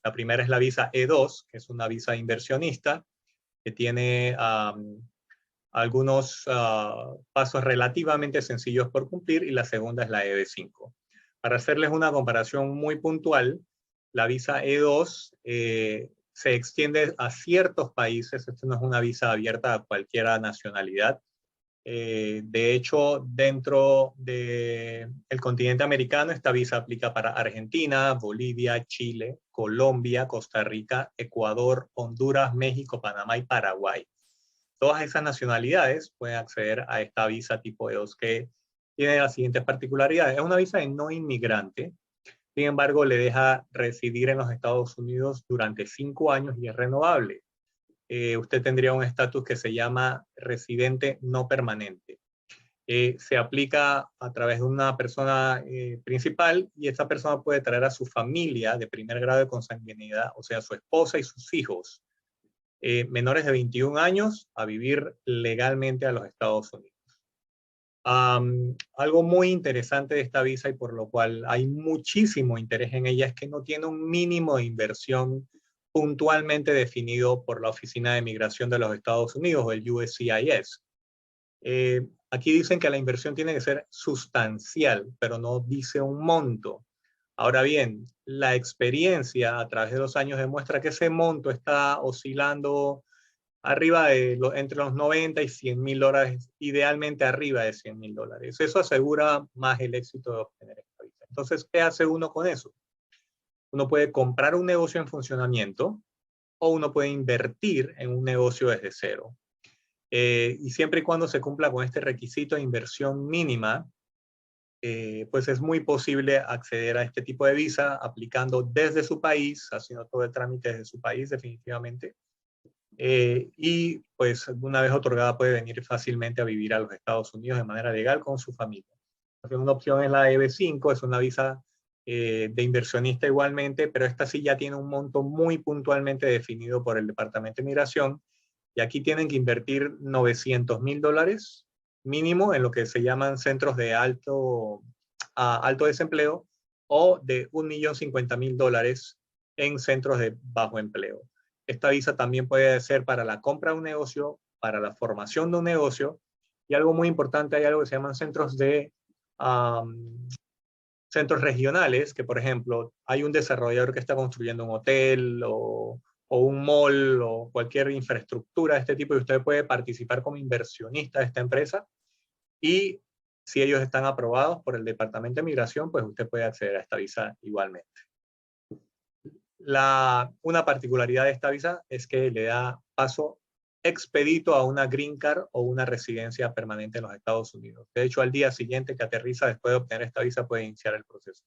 La primera es la visa E2, que es una visa inversionista, que tiene algunos pasos relativamente sencillos por cumplir, y la segunda es la EB5. Para hacerles una comparación muy puntual, la visa E2 se extiende a ciertos países. Esto no es una visa abierta a cualquier nacionalidad. De hecho, dentro del continente americano, esta visa aplica para Argentina, Bolivia, Chile, Colombia, Costa Rica, Ecuador, Honduras, México, Panamá y Paraguay. Todas esas nacionalidades pueden acceder a esta visa tipo E2, que tiene las siguientes particularidades. Es una visa de no inmigrante, sin embargo, le deja residir en los Estados Unidos durante 5 años y es renovable. Usted tendría un estatus que se llama residente no permanente. Se aplica a través de una persona principal, y esta persona puede traer a su familia de primer grado de consanguinidad, o sea, su esposa y sus hijos, menores de 21 años, a vivir legalmente a los Estados Unidos. Algo muy interesante de esta visa y por lo cual hay muchísimo interés en ella es que no tiene un mínimo de inversión puntualmente definido por la Oficina de Migración de los Estados Unidos o el USCIS. Aquí dicen que la inversión tiene que ser sustancial, pero no dice un monto. Ahora bien, la experiencia a través de los años demuestra que ese monto está oscilando arriba de entre los 90 y 100 mil dólares, idealmente arriba de 100 mil dólares. Eso asegura más el éxito de obtener esta visa. Entonces, ¿qué hace uno con eso? Uno puede comprar un negocio en funcionamiento o uno puede invertir en un negocio desde cero. Y siempre y cuando se cumpla con este requisito de inversión mínima, pues es muy posible acceder a este tipo de visa aplicando desde su país, haciendo todo el trámite desde su país definitivamente. Y pues una vez otorgada puede venir fácilmente a vivir a los Estados Unidos de manera legal con su familia. Una opción es la EB5, es una visa de inversionista igualmente, pero esta sí ya tiene un monto muy puntualmente definido por el Departamento de Migración, y aquí tienen que invertir 900 mil dólares mínimo en lo que se llaman centros de alto desempleo o de 1.050.000 dólares en centros de bajo empleo. Esta visa también puede ser para la compra de un negocio, para la formación de un negocio, y algo muy importante, hay algo que se llaman centros centros regionales, que por ejemplo, hay un desarrollador que está construyendo un hotel o un mall o cualquier infraestructura de este tipo, y usted puede participar como inversionista de esta empresa, y si ellos están aprobados por el Departamento de Migración, pues usted puede acceder a esta visa igualmente. Una particularidad de esta visa es que le da paso expedito a una green card o una residencia permanente en los Estados Unidos. De hecho, al día siguiente que aterriza después de obtener esta visa puede iniciar el proceso,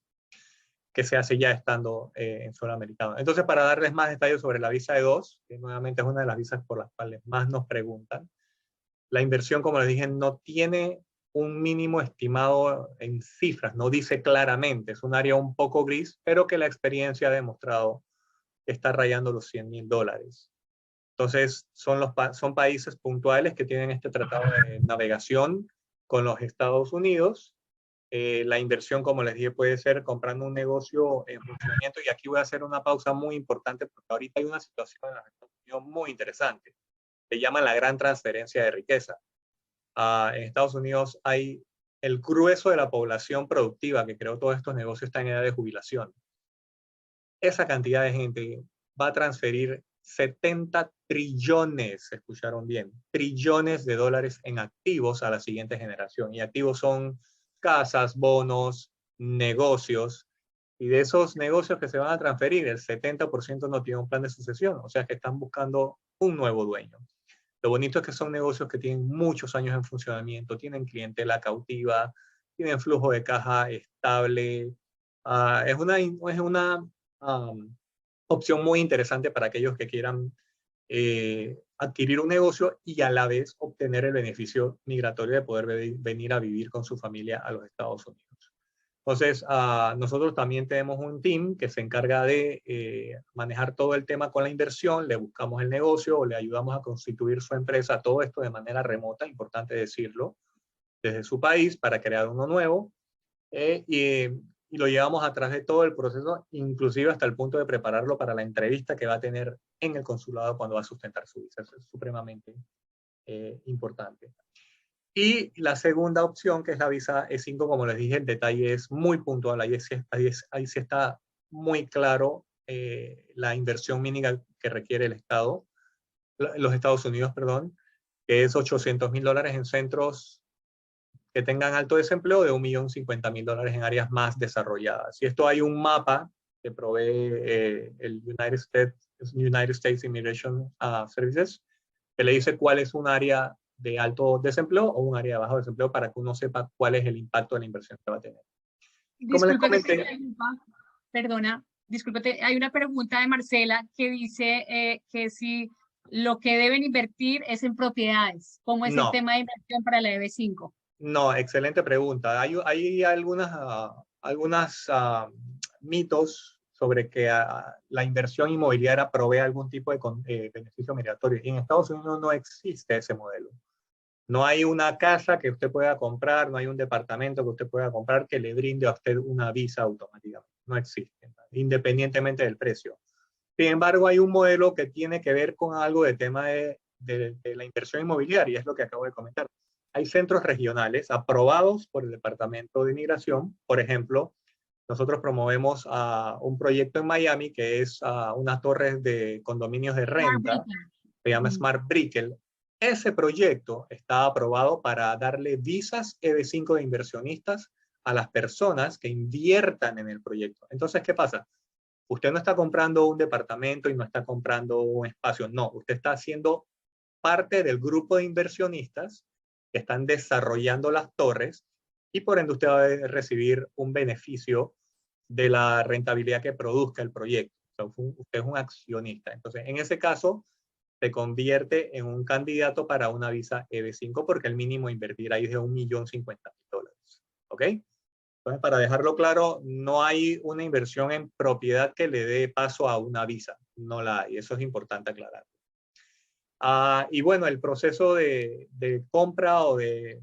que se hace ya estando en suelo americano. Entonces, para darles más detalles sobre la visa E2, que nuevamente es una de las visas por las cuales más nos preguntan, la inversión, como les dije, no tiene un mínimo estimado en cifras, no dice claramente, es un área un poco gris, pero que la experiencia ha demostrado que está rayando los 100 mil dólares. Entonces, son países puntuales que tienen este tratado de navegación con los Estados Unidos. La inversión, como les dije, puede ser comprando un negocio en funcionamiento, y aquí voy a hacer una pausa muy importante porque ahorita hay una situación en los Estados Unidos muy interesante. Se llama la gran transferencia de riqueza. En Estados Unidos hay el grueso de la población productiva que creó todos estos negocios está en edad de jubilación. Esa cantidad de gente va a transferir 70 trillones, escucharon bien, trillones de dólares en activos a la siguiente generación. Y activos son casas, bonos, negocios. Y de esos negocios que se van a transferir, el 70% no tiene un plan de sucesión, o sea que están buscando un nuevo dueño. Lo bonito es que son negocios que tienen muchos años en funcionamiento, tienen clientela cautiva, tienen flujo de caja estable. Es una opción muy interesante para aquellos que quieran adquirir un negocio y a la vez obtener el beneficio migratorio de poder venir a vivir con su familia a los Estados Unidos. Entonces, nosotros también tenemos un team que se encarga de manejar todo el tema con la inversión, le buscamos el negocio o le ayudamos a constituir su empresa, todo esto de manera remota, importante decirlo, desde su país para crear uno nuevo, y lo llevamos a través de todo el proceso, inclusive hasta el punto de prepararlo para la entrevista que va a tener en el consulado cuando va a sustentar su visa. Eso es supremamente importante. Y la segunda opción, que es la visa E5, como les dije, el detalle es muy puntual. Ahí sí está muy claro la inversión mínima que requiere el Estado, los Estados Unidos, perdón, que es 800 mil dólares en centros que tengan alto desempleo, de 1.050.000 dólares en áreas más desarrolladas. Y esto hay un mapa que provee el United States Immigration Services, que le dice cuál es un área de alto desempleo o un área de bajo desempleo para que uno sepa cuál es el impacto de la inversión que va a tener. Como les comenté, perdona, discúlpate, hay una pregunta de Marcela que dice que si lo que deben invertir es en propiedades, ¿cómo es el tema de inversión para la EB5? No, excelente pregunta. Hay algunas mitos sobre que la inversión inmobiliaria provee algún tipo de beneficio migratorio. Y en Estados Unidos no existe ese modelo. No hay una casa que usted pueda comprar, no hay un departamento que usted pueda comprar que le brinde a usted una visa automáticamente. No existe, independientemente del precio. Sin embargo, hay un modelo que tiene que ver con algo de tema de la inversión inmobiliaria, es lo que acabo de comentar. Hay centros regionales aprobados por el Departamento de Inmigración. Por ejemplo, nosotros promovemos un proyecto en Miami que es unas torres de condominios de renta, se llama Smart Brickell. Ese proyecto está aprobado para darle visas EB5 de inversionistas a las personas que inviertan en el proyecto. Entonces, ¿qué pasa? Usted no está comprando un departamento y no está comprando un espacio, no, usted está haciendo parte del grupo de inversionistas que están desarrollando las torres y por ende usted va a recibir un beneficio de la rentabilidad que produzca el proyecto. O sea, usted es un accionista. Entonces, en ese caso, se convierte en un candidato para una visa EB5 porque el mínimo a invertir ahí es de $1.050.000. ¿Ok? Entonces, para dejarlo claro, no hay una inversión en propiedad que le dé paso a una visa. No la hay. Eso es importante aclarar. Y bueno, el proceso de compra o de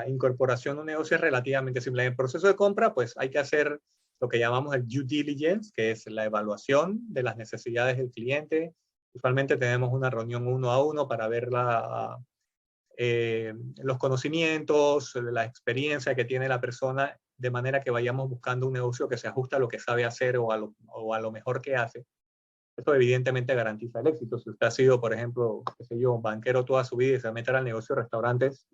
incorporación de un negocio es relativamente simple. En el proceso de compra, pues hay que hacer lo que llamamos el due diligence, que es la evaluación de las necesidades del cliente. Usualmente tenemos una reunión 1 a 1 para ver los conocimientos, la experiencia que tiene la persona, de manera que vayamos buscando un negocio que se ajuste a lo que sabe hacer o a lo mejor que hace. Esto evidentemente garantiza el éxito. Si usted ha sido, por ejemplo, qué sé yo, un banquero toda su vida y se va a meter al negocio de restaurantes,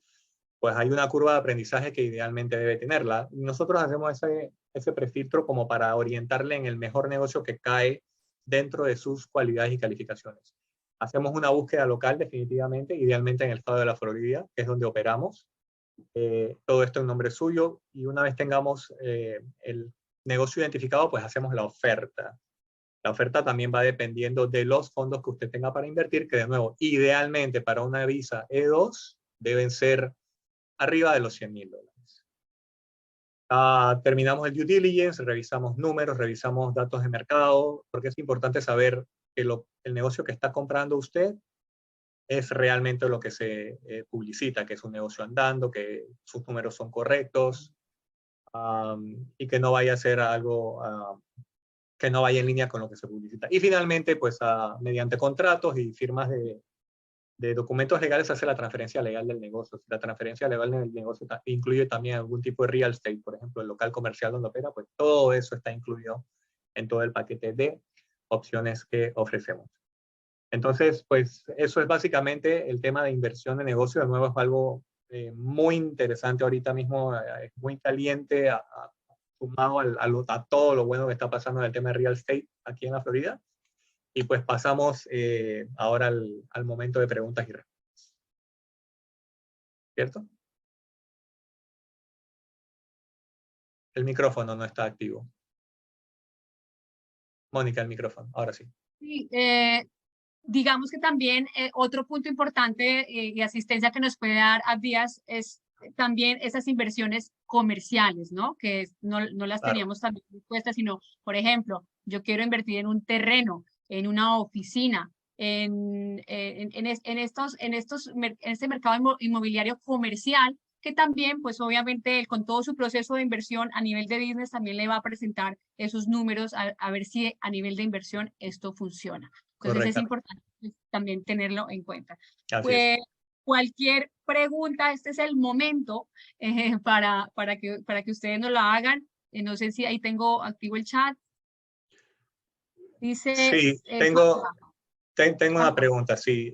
pues hay una curva de aprendizaje que idealmente debe tenerla. Y nosotros hacemos ese prefiltro como para orientarle en el mejor negocio que cae dentro de sus cualidades y calificaciones. Hacemos una búsqueda local definitivamente, idealmente en el estado de la Florida, que es donde operamos. Todo esto en nombre suyo, y una vez tengamos el negocio identificado, pues hacemos la oferta. La oferta también va dependiendo de los fondos que usted tenga para invertir, que de nuevo, idealmente para una visa E2 deben ser arriba de los $100.000. Terminamos el due diligence, revisamos números, revisamos datos de mercado, porque es importante saber que el negocio que está comprando usted es realmente lo que se publicita, que es un negocio andando, que sus números son correctos, y que no vaya a ser algo que no vaya en línea con lo que se publicita. Y finalmente, pues mediante contratos y firmas de documentos legales, se hace la transferencia legal del negocio. Si la transferencia legal del negocio incluye también algún tipo de real estate, por ejemplo, el local comercial donde opera, pues todo eso está incluido en todo el paquete de opciones que ofrecemos. Entonces, pues eso es básicamente el tema de inversión de negocio. De nuevo, es algo muy interesante ahorita mismo, es muy caliente, sumado a todo lo bueno que está pasando en el tema de real estate aquí en la Florida. Y pues pasamos ahora al momento de preguntas y respuestas. ¿Cierto? El micrófono no está activo. Mónica, el micrófono, ahora sí. Sí, digamos que también otro punto importante y asistencia que nos puede dar Abdías es también esas inversiones comerciales, ¿no? Que no las teníamos también dispuestas, sino, por ejemplo, yo quiero invertir en un terreno, en una oficina, en este mercado inmobiliario comercial, que también, pues obviamente, con todo su proceso de inversión a nivel de business, también le va a presentar esos números a ver si a nivel de inversión esto funciona. Entonces es importante también tenerlo en cuenta. Pues, cualquier pregunta, este es el momento para que ustedes nos la hagan. No sé si ahí tengo activo el chat. Dice... Sí, tengo una pregunta. Sí,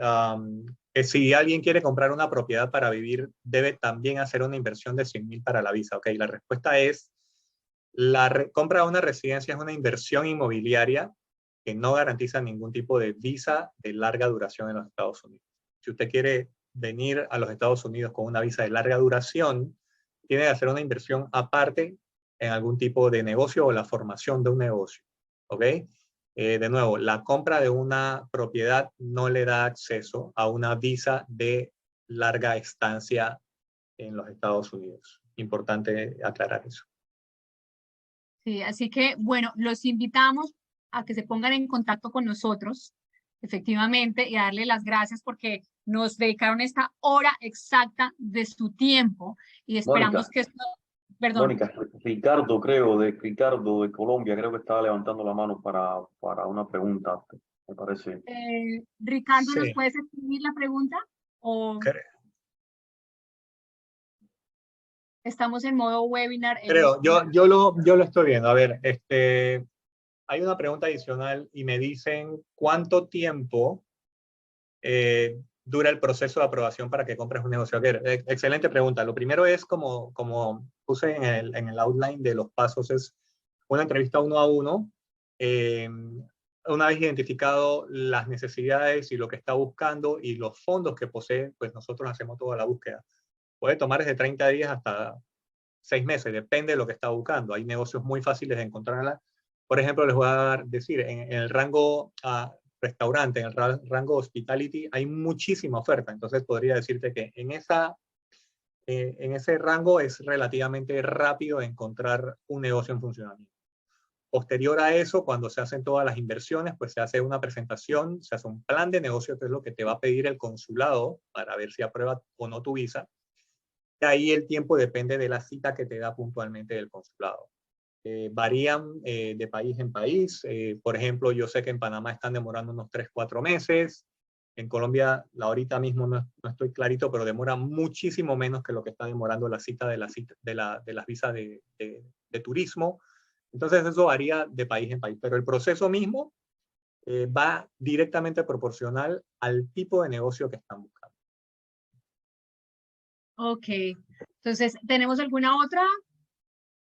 si alguien quiere comprar una propiedad para vivir, debe también hacer una inversión de $100.000 para la visa. Ok, la respuesta es, la compra de una residencia es una inversión inmobiliaria que no garantiza ningún tipo de visa de larga duración en los Estados Unidos. Si usted quiere venir a los Estados Unidos con una visa de larga duración, tiene que hacer una inversión aparte en algún tipo de negocio o la formación de un negocio. ¿Ok? De nuevo, la compra de una propiedad no le da acceso a una visa de larga estancia en los Estados Unidos. Importante aclarar eso. Sí, así que, bueno, los invitamos a que se pongan en contacto con nosotros, efectivamente, y darle las gracias porque nos dedicaron esta hora exacta de su tiempo y esperamos Mónica, que esto, perdón, Mónica, Ricardo, creo, Ricardo de Colombia, creo que estaba levantando la mano para una pregunta, me parece. Ricardo, ¿nos Sí, puedes escribir la pregunta? ¿O estamos en modo webinar en creo, este momento? yo lo estoy viendo. A ver, hay una pregunta adicional y me dicen cuánto tiempo dura el proceso de aprobación para que compres un negocio. A ver, excelente pregunta. Lo primero es, como puse en el outline de los pasos, es una entrevista uno a uno. Una vez identificado las necesidades y lo que está buscando y los fondos que posee, pues nosotros hacemos toda la búsqueda. Puede tomar desde 30 días hasta 6 meses, depende de lo que está buscando. Hay negocios muy fáciles de encontrarla. Por ejemplo, les voy a decir, en el rango restaurante, en el rango hospitality, hay muchísima oferta. Entonces podría decirte que en ese rango es relativamente rápido encontrar un negocio en funcionamiento. Posterior a eso, cuando se hacen todas las inversiones, pues se hace una presentación, se hace un plan de negocio, que es lo que te va a pedir el consulado para ver si aprueba o no tu visa. Y ahí el tiempo depende de la cita que te da puntualmente el consulado. Varían de país en país. Por ejemplo, yo sé que en Panamá están demorando unos 3-4 meses. En Colombia, ahorita mismo no estoy clarito, pero demora muchísimo menos que lo que está demorando la cita de las visas de turismo. Entonces eso varía de país en país, pero el proceso mismo va directamente proporcional al tipo de negocio que están buscando. Ok, entonces, ¿tenemos alguna otra?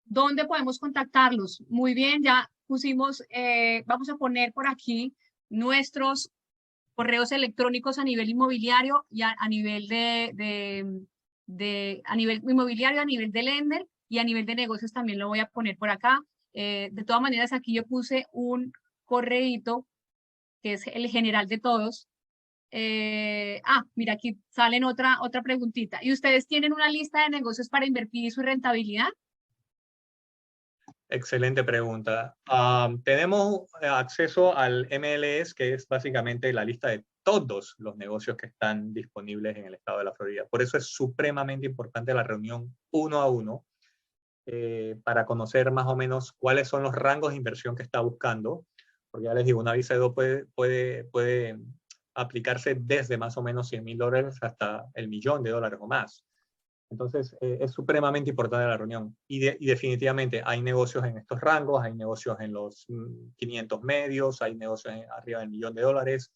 ¿Dónde podemos contactarlos? Muy bien, ya pusimos, vamos a poner por aquí nuestros correos electrónicos a nivel inmobiliario y a nivel a nivel inmobiliario, a nivel de lender y a nivel de negocios también lo voy a poner por acá. De todas maneras, aquí yo puse un correíto que es el general de todos. Mira, aquí salen otra preguntita. ¿Y ustedes tienen una lista de negocios para invertir y su rentabilidad? Excelente pregunta. Tenemos acceso al MLS, que es básicamente la lista de todos los negocios que están disponibles en el estado de la Florida. Por eso es supremamente importante la reunión uno a uno para conocer más o menos cuáles son los rangos de inversión que está buscando. Porque ya les digo, una visa de puede aplicarse desde más o menos $100,000 hasta el $1,000,000 o más. Entonces, es supremamente importante la reunión. Y definitivamente hay negocios en estos rangos, hay negocios en los 500 medios, hay negocios arriba del $1,000,000,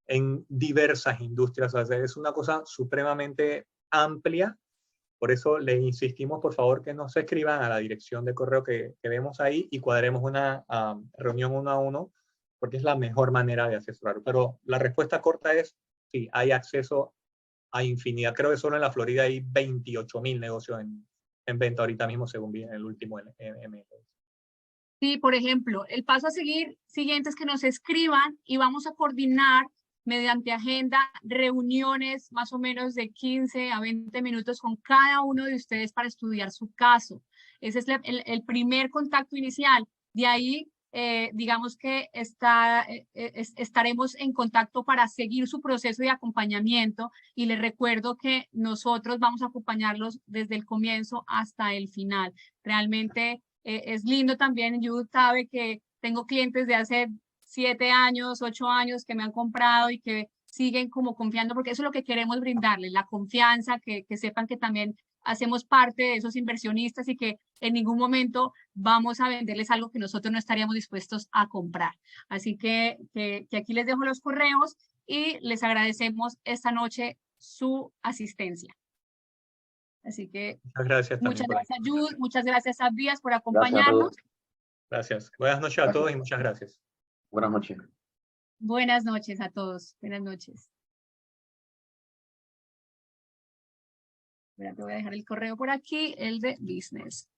en diversas industrias. O sea, es una cosa supremamente amplia. Por eso le insistimos, por favor, que nos escriban a la dirección de correo que vemos ahí y cuadremos una reunión uno a uno, porque es la mejor manera de asesorar. Pero la respuesta corta es, sí, hay acceso a infinidad. Creo que solo en la Florida hay 28,000 negocios en venta ahorita mismo, según vi en el último MLS. Sí, por ejemplo, el paso a seguir siguiente es que nos escriban y vamos a coordinar mediante agenda reuniones más o menos de 15 a 20 minutos con cada uno de ustedes para estudiar su caso. Ese es el primer contacto inicial. De ahí, digamos que estaremos en contacto para seguir su proceso de acompañamiento y les recuerdo que nosotros vamos a acompañarlos desde el comienzo hasta el final. Realmente es lindo también. Jude sabe que tengo clientes de hace 7 años, 8 años que me han comprado y que siguen como confiando, porque eso es lo que queremos brindarles, la confianza, que sepan que también hacemos parte de esos inversionistas y que en ningún momento vamos a venderles algo que nosotros no estaríamos dispuestos a comprar. Así que aquí les dejo los correos y les agradecemos esta noche su asistencia. Así que Muchas gracias también muchas por la gracias, información. Jude, muchas gracias, Abdías, por Gracias a acompañarnos. todos. Gracias. Buenas noches a todos y muchas gracias. Buenas noches. Buenas noches a todos. Buenas noches. Te voy a dejar el correo por aquí, el de business.